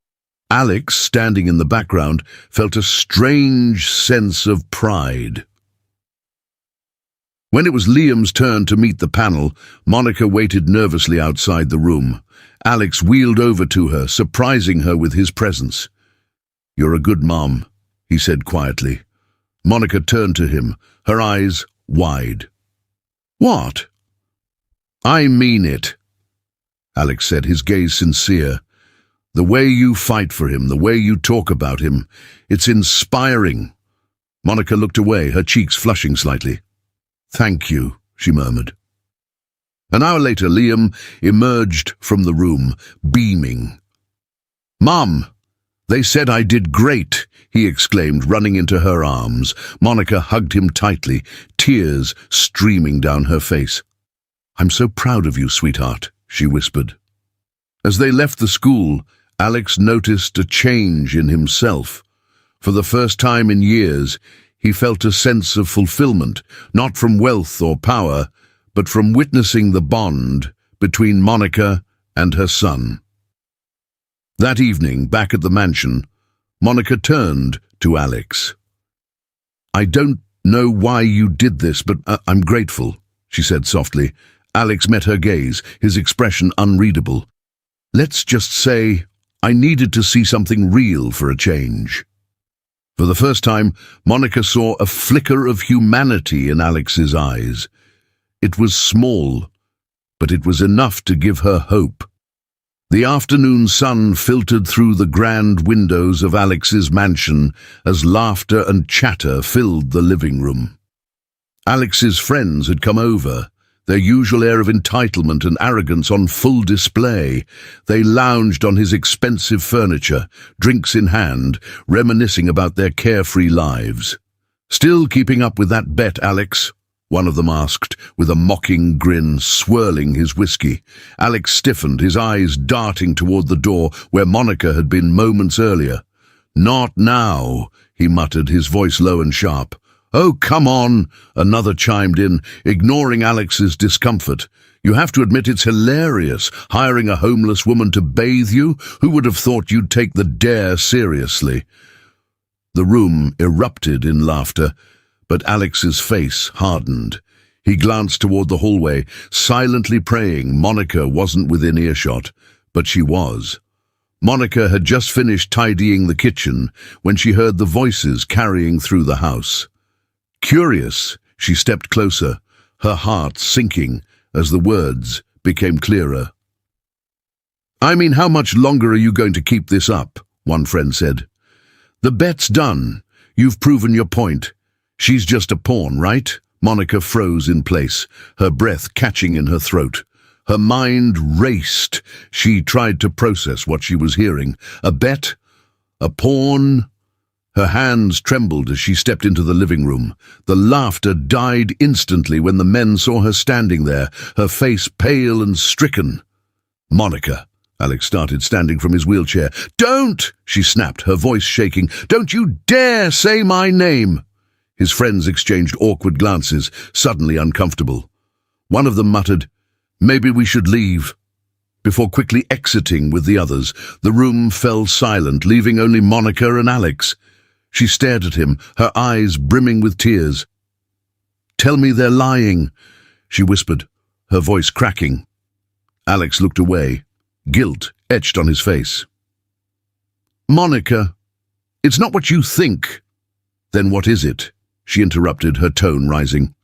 Alex, standing in the background, felt a strange sense of pride. When it was Liam's turn to meet the panel, Monica waited nervously outside the room. Alex wheeled over to her, surprising her with his presence. "You're a good mom," he said quietly. Monica turned to him, her eyes wide. "What?" "I mean it," Alex said, his gaze sincere. "The way you fight for him, the way you talk about him, it's inspiring." Monica looked away, her cheeks flushing slightly. "Thank you," she murmured. An hour later, Liam emerged from the room, beaming. "Mom, they said I did great," he exclaimed, running into her arms. Monica hugged him tightly, tears streaming down her face. "I'm so proud of you, sweetheart," she whispered. As they left the school, Alex noticed a change in himself. For the first time in years, he felt a sense of fulfillment, not from wealth or power, but from witnessing the bond between Monica and her son. That evening, back at the mansion, Monica turned to Alex. "I don't know why you did this, but I'm grateful," she said softly. Alex met her gaze, his expression unreadable. "Let's just say I needed to see something real for a change." For the first time, Monica saw a flicker of humanity in Alex's eyes. It was small, but it was enough to give her hope. The afternoon sun filtered through the grand windows of Alex's mansion as laughter and chatter filled the living room. Alex's friends had come over, their usual air of entitlement and arrogance on full display. They lounged on his expensive furniture, drinks in hand, reminiscing about their carefree lives. "Still keeping up with that bet, Alex?" one of them asked, with a mocking grin, swirling his whiskey. Alex stiffened, his eyes darting toward the door where Monica had been moments earlier. "Not now," he muttered, his voice low and sharp. "Oh, come on," another chimed in, ignoring Alex's discomfort. "You have to admit it's hilarious, hiring a homeless woman to bathe you. Who would have thought you'd take the dare seriously?" The room erupted in laughter, but Alex's face hardened. He glanced toward the hallway, silently praying Monica wasn't within earshot, but she was. Monica had just finished tidying the kitchen when she heard the voices carrying through the house. Curious, she stepped closer, her heart sinking as the words became clearer. "I mean, how much longer are you going to keep this up?" one friend said. "The bet's done. You've proven your point. She's just a pawn, right?" Monica froze in place, her breath catching in her throat. Her mind raced. She tried to process what she was hearing. A bet? A pawn? Her hands trembled as she stepped into the living room. The laughter died instantly when the men saw her standing there, her face pale and stricken. "Monica," Alex started, standing from his wheelchair. "Don't!" she snapped, her voice shaking. "Don't you dare say my name!" His friends exchanged awkward glances, suddenly uncomfortable. One of them muttered, "Maybe we should leave." Before quickly exiting with the others, the room fell silent, leaving only Monica and Alex. She stared at him, her eyes brimming with tears. "Tell me they're lying," she whispered, her voice cracking. Alex looked away, guilt etched on his face. "Monica, it's not what you think." "Then what is it?" she interrupted, her tone rising.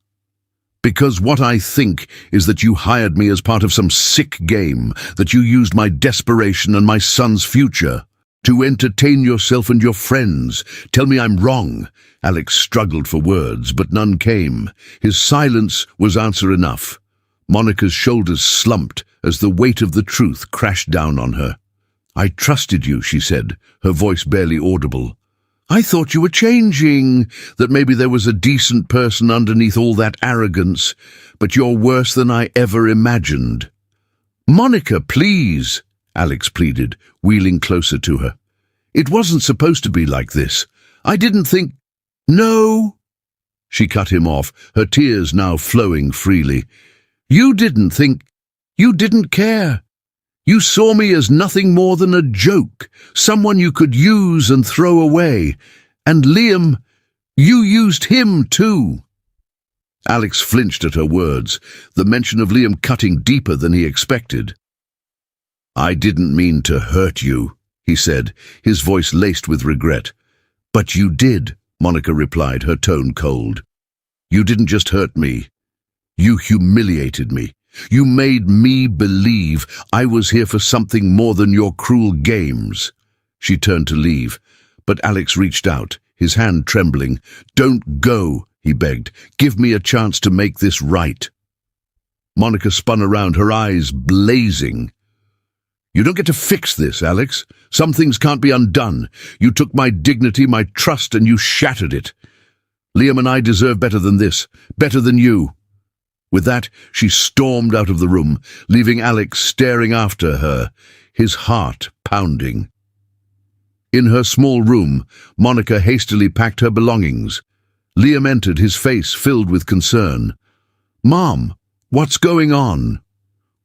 "Because what I think is that you hired me as part of some sick game, that you used my desperation and my son's future to entertain yourself and your friends. Tell me I'm wrong." Alex struggled for words, but none came. His silence was answer enough. Monica's shoulders slumped as the weight of the truth crashed down on her. "I trusted you," she said, her voice barely audible. "I thought you were changing, that maybe there was a decent person underneath all that arrogance, but you're worse than I ever imagined." "Monica, please," Alex pleaded, wheeling closer to her. "It wasn't supposed to be like this. I didn't think—" "No," she cut him off, her tears now flowing freely. "You didn't think. You didn't care. You saw me as nothing more than a joke, someone you could use and throw away. And Liam, you used him too." Alex flinched at her words, the mention of Liam cutting deeper than he expected. "I didn't mean to hurt you," he said, his voice laced with regret. "But you did," Monica replied, her tone cold. "You didn't just hurt me. You humiliated me. You made me believe I was here for something more than your cruel games." She turned to leave, but Alex reached out, his hand trembling. "Don't go," he begged. "Give me a chance to make this right." Monica spun around, her eyes blazing. "You don't get to fix this, Alex. Some things can't be undone. You took my dignity, my trust, and you shattered it. Liam and I deserve better than this, better than you." With that, she stormed out of the room, leaving Alex staring after her, his heart pounding. In her small room, Monica hastily packed her belongings. Liam entered, his face filled with concern. "Mom, what's going on?"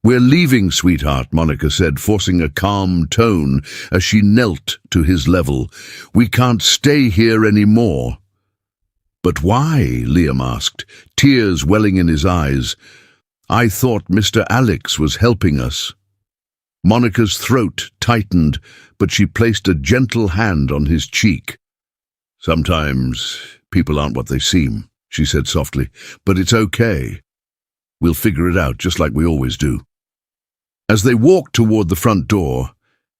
"We're leaving, sweetheart," Monica said, forcing a calm tone as she knelt to his level. "We can't stay here anymore." "But why?" Liam asked, tears welling in his eyes. "I thought Mr. Alex was helping us." Monica's throat tightened, but she placed a gentle hand on his cheek. "Sometimes people aren't what they seem," she said softly, "but it's okay. We'll figure it out just like we always do." As they walked toward the front door,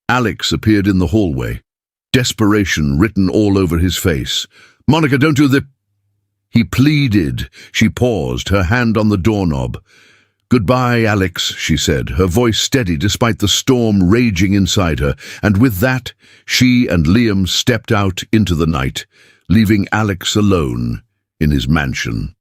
Alex appeared in the hallway, desperation written all over his face. "Monica, don't do the—" he pleaded. She paused, her hand on the doorknob. "Goodbye, Alex," she said, her voice steady despite the storm raging inside her, and with that, she and Liam stepped out into the night, leaving Alex alone in his mansion.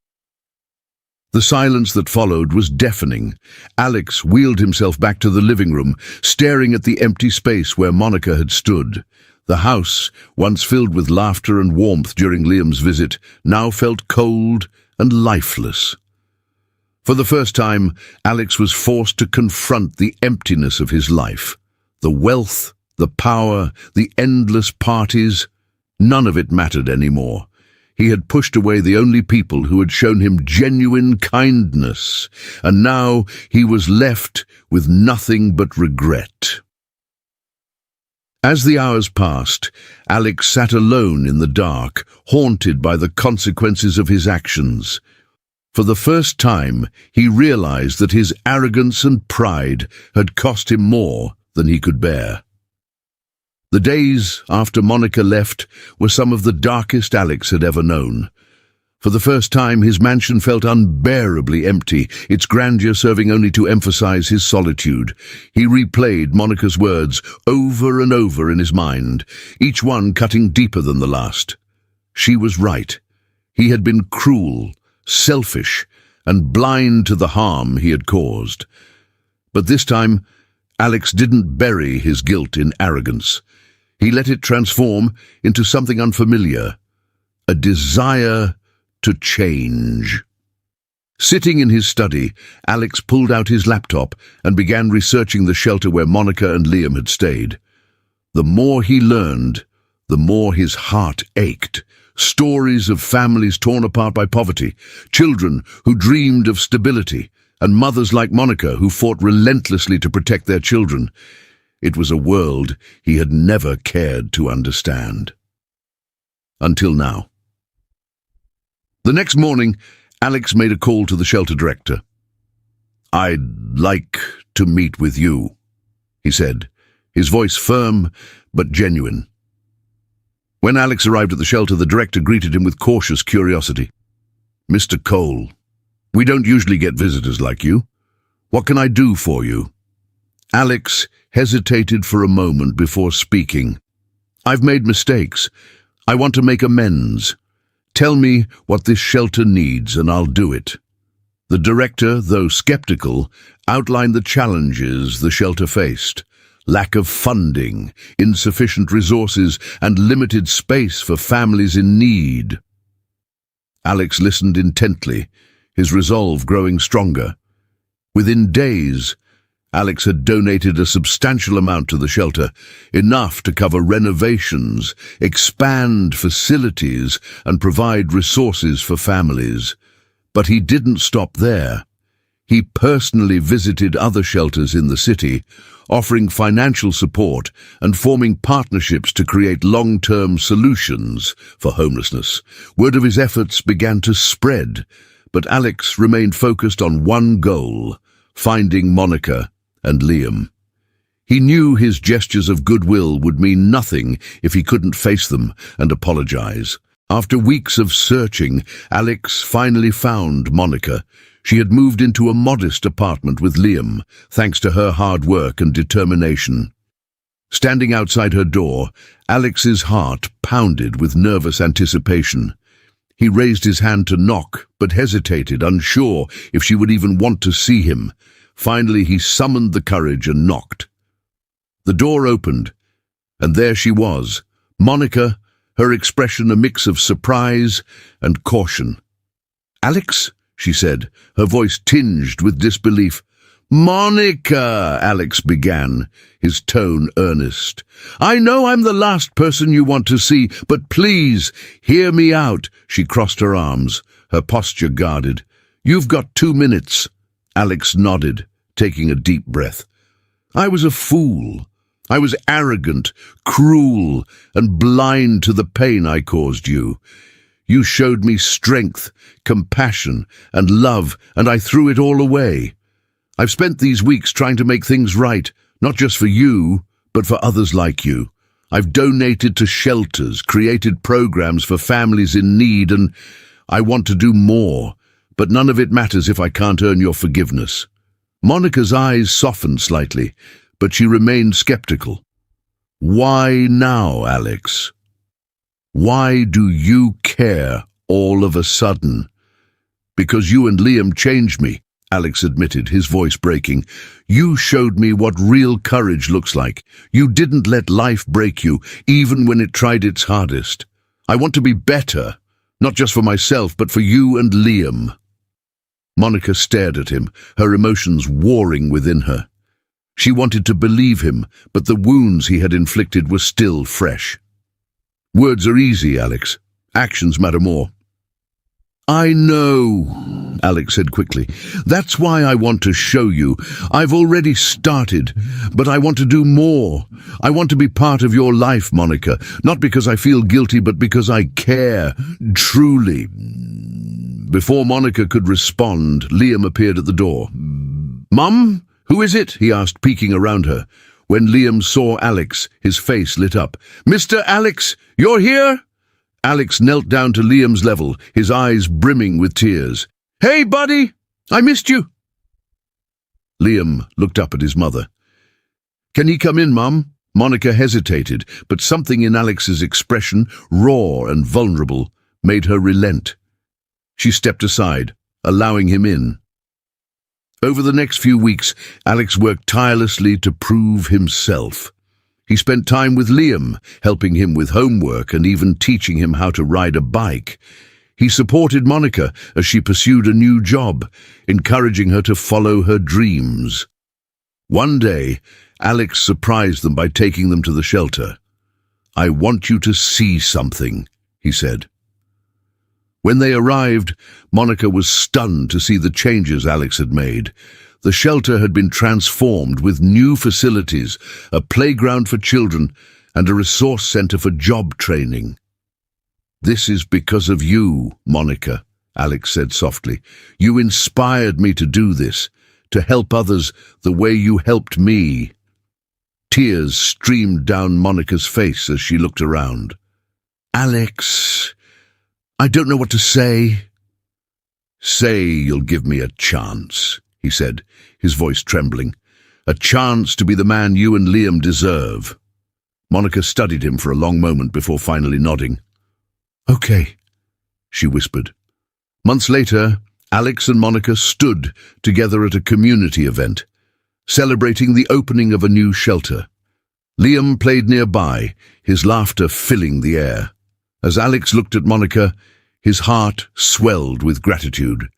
The silence that followed was deafening. Alex wheeled himself back to the living room, staring at the empty space where Monica had stood. The house, once filled with laughter and warmth during Liam's visit, now felt cold and lifeless. For the first time, Alex was forced to confront the emptiness of his life. The wealth, the power, the endless parties, none of it mattered anymore. He had pushed away the only people who had shown him genuine kindness, and now he was left with nothing but regret. As the hours passed, Alex sat alone in the dark, haunted by the consequences of his actions. For the first time, he realized that his arrogance and pride had cost him more than he could bear. The days after Monica left were some of the darkest Alex had ever known. For the first time, his mansion felt unbearably empty, its grandeur serving only to emphasize his solitude. He replayed Monica's words over and over in his mind, each one cutting deeper than the last. She was right. He had been cruel, selfish, and blind to the harm he had caused. But this time, Alex didn't bury his guilt in arrogance. He let it transform into something unfamiliar, a desire to change. Sitting in his study, Alex pulled out his laptop and began researching the shelter where Monica and Liam had stayed. The more he learned, the more his heart ached. Stories of families torn apart by poverty, children who dreamed of stability, and mothers like Monica who fought relentlessly to protect their children. It was a world he had never cared to understand. Until now. The next morning, Alex made a call to the shelter director. "I'd like to meet with you," he said, his voice firm but genuine. When Alex arrived at the shelter, the director greeted him with cautious curiosity. "Mr. Cole, we don't usually get visitors like you. What can I do for you?" Alex hesitated for a moment before speaking. "I've made mistakes. I want to make amends. Tell me what this shelter needs and I'll do it." The director, though skeptical, outlined the challenges the shelter faced. Lack of funding, insufficient resources, and limited space for families in need. Alex listened intently, his resolve growing stronger. Within days, Alex had donated a substantial amount to the shelter, enough to cover renovations, expand facilities, and provide resources for families. But he didn't stop there. He personally visited other shelters in the city, offering financial support and forming partnerships to create long-term solutions for homelessness. Word of his efforts began to spread, but Alex remained focused on one goal: finding Monica and Liam. He knew his gestures of goodwill would mean nothing if he couldn't face them and apologize. After weeks of searching, Alex finally found Monica. She had moved into a modest apartment with Liam, thanks to her hard work and determination. Standing outside her door, Alex's heart pounded with nervous anticipation. He raised his hand to knock, but hesitated, unsure if she would even want to see him. Finally, he summoned the courage and knocked. The door opened, and there she was, Monica, her expression a mix of surprise and caution. "Alex?" she said, her voice tinged with disbelief. "Monica," Alex began, his tone earnest. "I know I'm the last person you want to see, but please, hear me out." She crossed her arms, her posture guarded. "You've got 2 minutes." Alex nodded, taking a deep breath. "I was a fool. I was arrogant, cruel, and blind to the pain I caused you. You showed me strength, compassion, and love, and I threw it all away. I've spent these weeks trying to make things right, not just for you, but for others like you. I've donated to shelters, created programs for families in need, and I want to do more, but none of it matters if I can't earn your forgiveness." Monica's eyes softened slightly, but she remained skeptical. "Why now, Alex? Why do you care all of a sudden?" "Because you and Liam changed me," Alex admitted, his voice breaking. You showed me what real courage looks like. You didn't let life break you, even when it tried its hardest. I want to be better, not just for myself, but for you and Liam. Monica stared at him, her emotions warring within her. She wanted to believe him, but the wounds he had inflicted were still fresh. Words are easy, Alex. Actions matter more. I know, Alex said quickly. That's why I want to show you. I've already started, but I want to do more. I want to be part of your life, Monica, not because I feel guilty, but because I care, truly. Before Monica could respond, Liam appeared at the door. Mum, who is it? He asked, peeking around her. When Liam saw Alex, his face lit up. Mr. Alex, you're here? Alex knelt down to Liam's level, his eyes brimming with tears. Hey, buddy, I missed you. Liam looked up at his mother. Can he come in, Mum? Monica hesitated, but something in Alex's expression, raw and vulnerable, made her relent. She stepped aside, allowing him in. Over the next few weeks, Alex worked tirelessly to prove himself. He spent time with Liam, helping him with homework and even teaching him how to ride a bike. He supported Monica as she pursued a new job, encouraging her to follow her dreams. One day, Alex surprised them by taking them to the shelter. I want you to see something, he said. When they arrived, Monica was stunned to see the changes Alex had made. The shelter had been transformed with new facilities, a playground for children, and a resource center for job training. This is because of you, Monica, Alex said softly. You inspired me to do this, to help others the way you helped me. Tears streamed down Monica's face as she looked around. Alex, I don't know what to say. Say you'll give me a chance, he said, his voice trembling. A chance to be the man you and Liam deserve. Monica studied him for a long moment before finally nodding. Okay, she whispered. Months later, Alex and Monica stood together at a community event, celebrating the opening of a new shelter. Liam played nearby, his laughter filling the air. As Alex looked at Monica, his heart swelled with gratitude.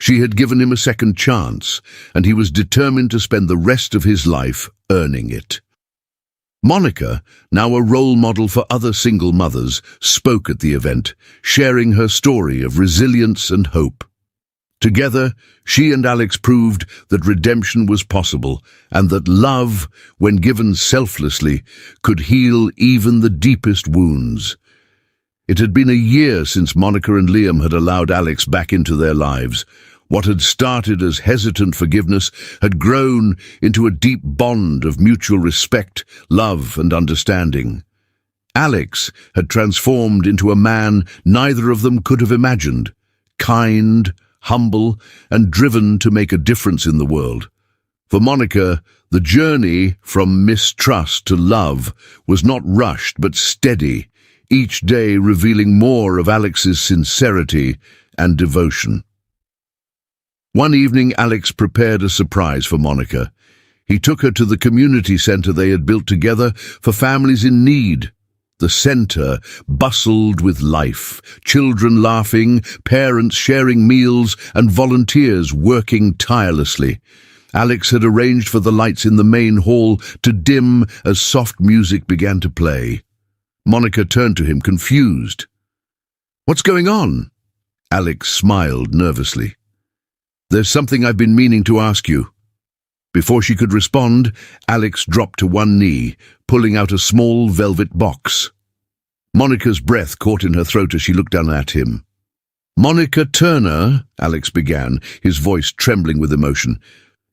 She had given him a second chance, and he was determined to spend the rest of his life earning it. Monica, now a role model for other single mothers, spoke at the event, sharing her story of resilience and hope. Together, she and Alex proved that redemption was possible and that love, when given selflessly, could heal even the deepest wounds. It had been a year since Monica and Liam had allowed Alex back into their lives. What had started as hesitant forgiveness had grown into a deep bond of mutual respect, love, and understanding. Alex had transformed into a man neither of them could have imagined, kind, humble, and driven to make a difference in the world. For Monica, the journey from mistrust to love was not rushed but steady, each day revealing more of Alex's sincerity and devotion. One evening, Alex prepared a surprise for Monica. He took her to the community center they had built together for families in need. The center bustled with life, children laughing, parents sharing meals, and volunteers working tirelessly. Alex had arranged for the lights in the main hall to dim as soft music began to play. Monica turned to him, confused. "What's going on?" Alex smiled nervously. "There's something I've been meaning to ask you." Before she could respond, Alex dropped to one knee, pulling out a small velvet box. Monica's breath caught in her throat as she looked down at him. "Monica Turner," Alex began, his voice trembling with emotion,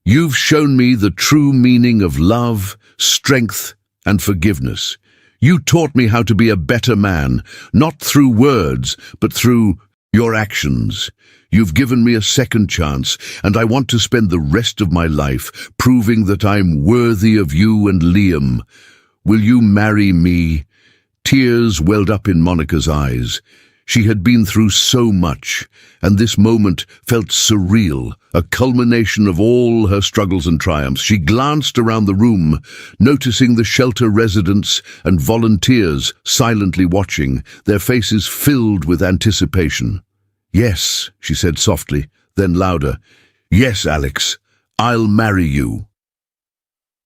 "you've shown me the true meaning of love, strength, and forgiveness. You taught me how to be a better man, not through words, but through your actions. You've given me a second chance, and I want to spend the rest of my life proving that I'm worthy of you and Liam. Will you marry me?" Tears welled up in Monica's eyes. She had been through so much, and this moment felt surreal, a culmination of all her struggles and triumphs. She glanced around the room, noticing the shelter residents and volunteers silently watching, their faces filled with anticipation. "Yes," she said softly, then louder. "Yes, Alex, I'll marry you."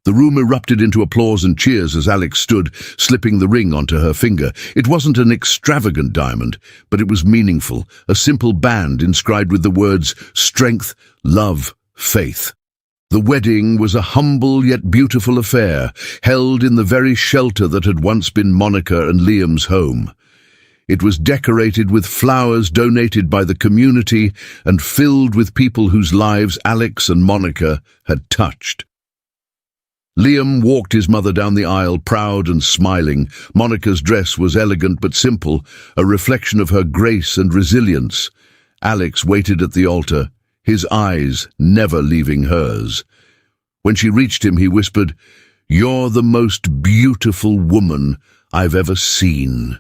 The room erupted into applause and cheers as Alex stood, slipping the ring onto her finger. It wasn't an extravagant diamond, but it was meaningful, a simple band inscribed with the words strength, love, faith. The wedding was a humble yet beautiful affair, held in the very shelter that had once been Monica and Liam's home. It was decorated with flowers donated by the community and filled with people whose lives Alex and Monica had touched. Liam walked his mother down the aisle, proud and smiling. Monica's dress was elegant but simple, a reflection of her grace and resilience. Alex waited at the altar, his eyes never leaving hers. When she reached him, he whispered, "You're the most beautiful woman I've ever seen."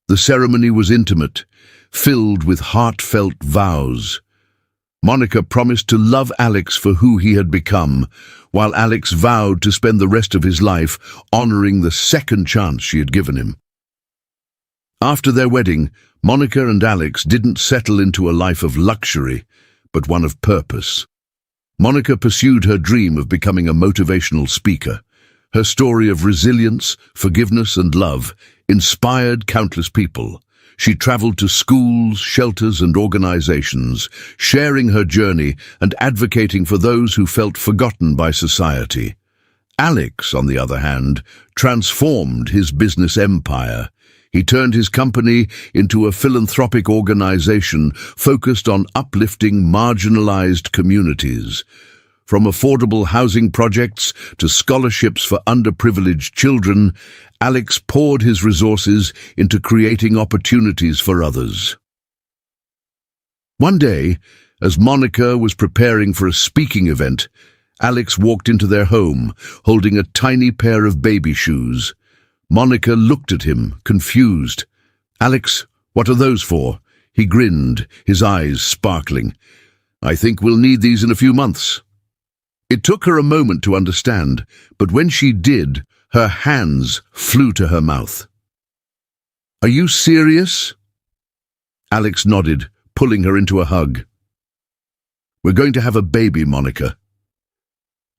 The ceremony was intimate, filled with heartfelt vows. Monica promised to love Alex for who he had become, while Alex vowed to spend the rest of his life honoring the second chance she had given him. After their wedding, Monica and Alex didn't settle into a life of luxury, but one of purpose. Monica pursued her dream of becoming a motivational speaker. Her story of resilience, forgiveness, and love inspired countless people. She traveled to schools, shelters, and organizations, sharing her journey and advocating for those who felt forgotten by society. Alex, on the other hand, transformed his business empire. He turned his company into a philanthropic organization focused on uplifting marginalized communities. From affordable housing projects to scholarships for underprivileged children, Alex poured his resources into creating opportunities for others. One day, as Monica was preparing for a speaking event, Alex walked into their home, holding a tiny pair of baby shoes. Monica looked at him, confused. "Alex, what are those for?" He grinned, his eyes sparkling. "I think we'll need these in a few months." It took her a moment to understand, but when she did, her hands flew to her mouth. "Are you serious?" Alex nodded, pulling her into a hug. "We're going to have a baby, Monica."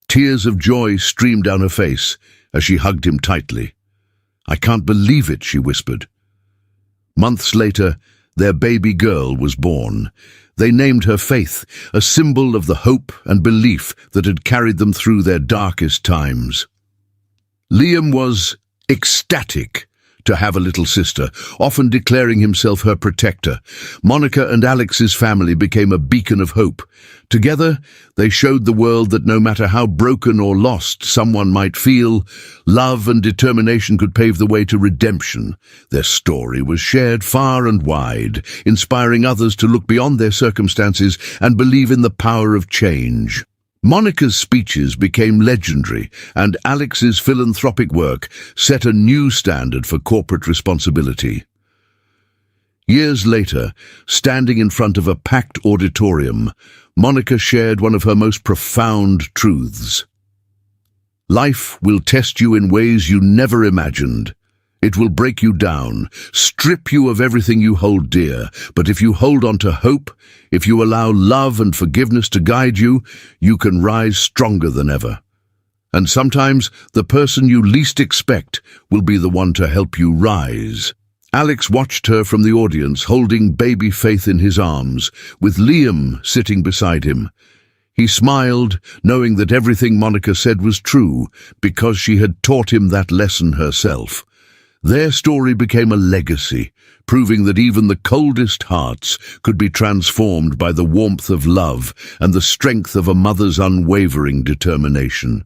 Tears of joy streamed down her face as she hugged him tightly. "I can't believe it," she whispered. Months later, their baby girl was born. They named her Faith, a symbol of the hope and belief that had carried them through their darkest times. Liam was ecstatic to have a little sister, often declaring himself her protector. Monica and Alex's family became a beacon of hope. Together, they showed the world that no matter how broken or lost someone might feel, love and determination could pave the way to redemption. Their story was shared far and wide, inspiring others to look beyond their circumstances and believe in the power of change. Monica's speeches became legendary, and Alex's philanthropic work set a new standard for corporate responsibility. Years later, standing in front of a packed auditorium, Monica shared one of her most profound truths. Life will test you in ways you never imagined. It will break you down, strip you of everything you hold dear. But if you hold on to hope, if you allow love and forgiveness to guide you, you can rise stronger than ever. And sometimes the person you least expect will be the one to help you rise. Alex watched her from the audience, holding baby Faith in his arms, with Liam sitting beside him. He smiled, knowing that everything Monica said was true, because she had taught him that lesson herself. Their story became a legacy, proving that even the coldest hearts could be transformed by the warmth of love and the strength of a mother's unwavering determination.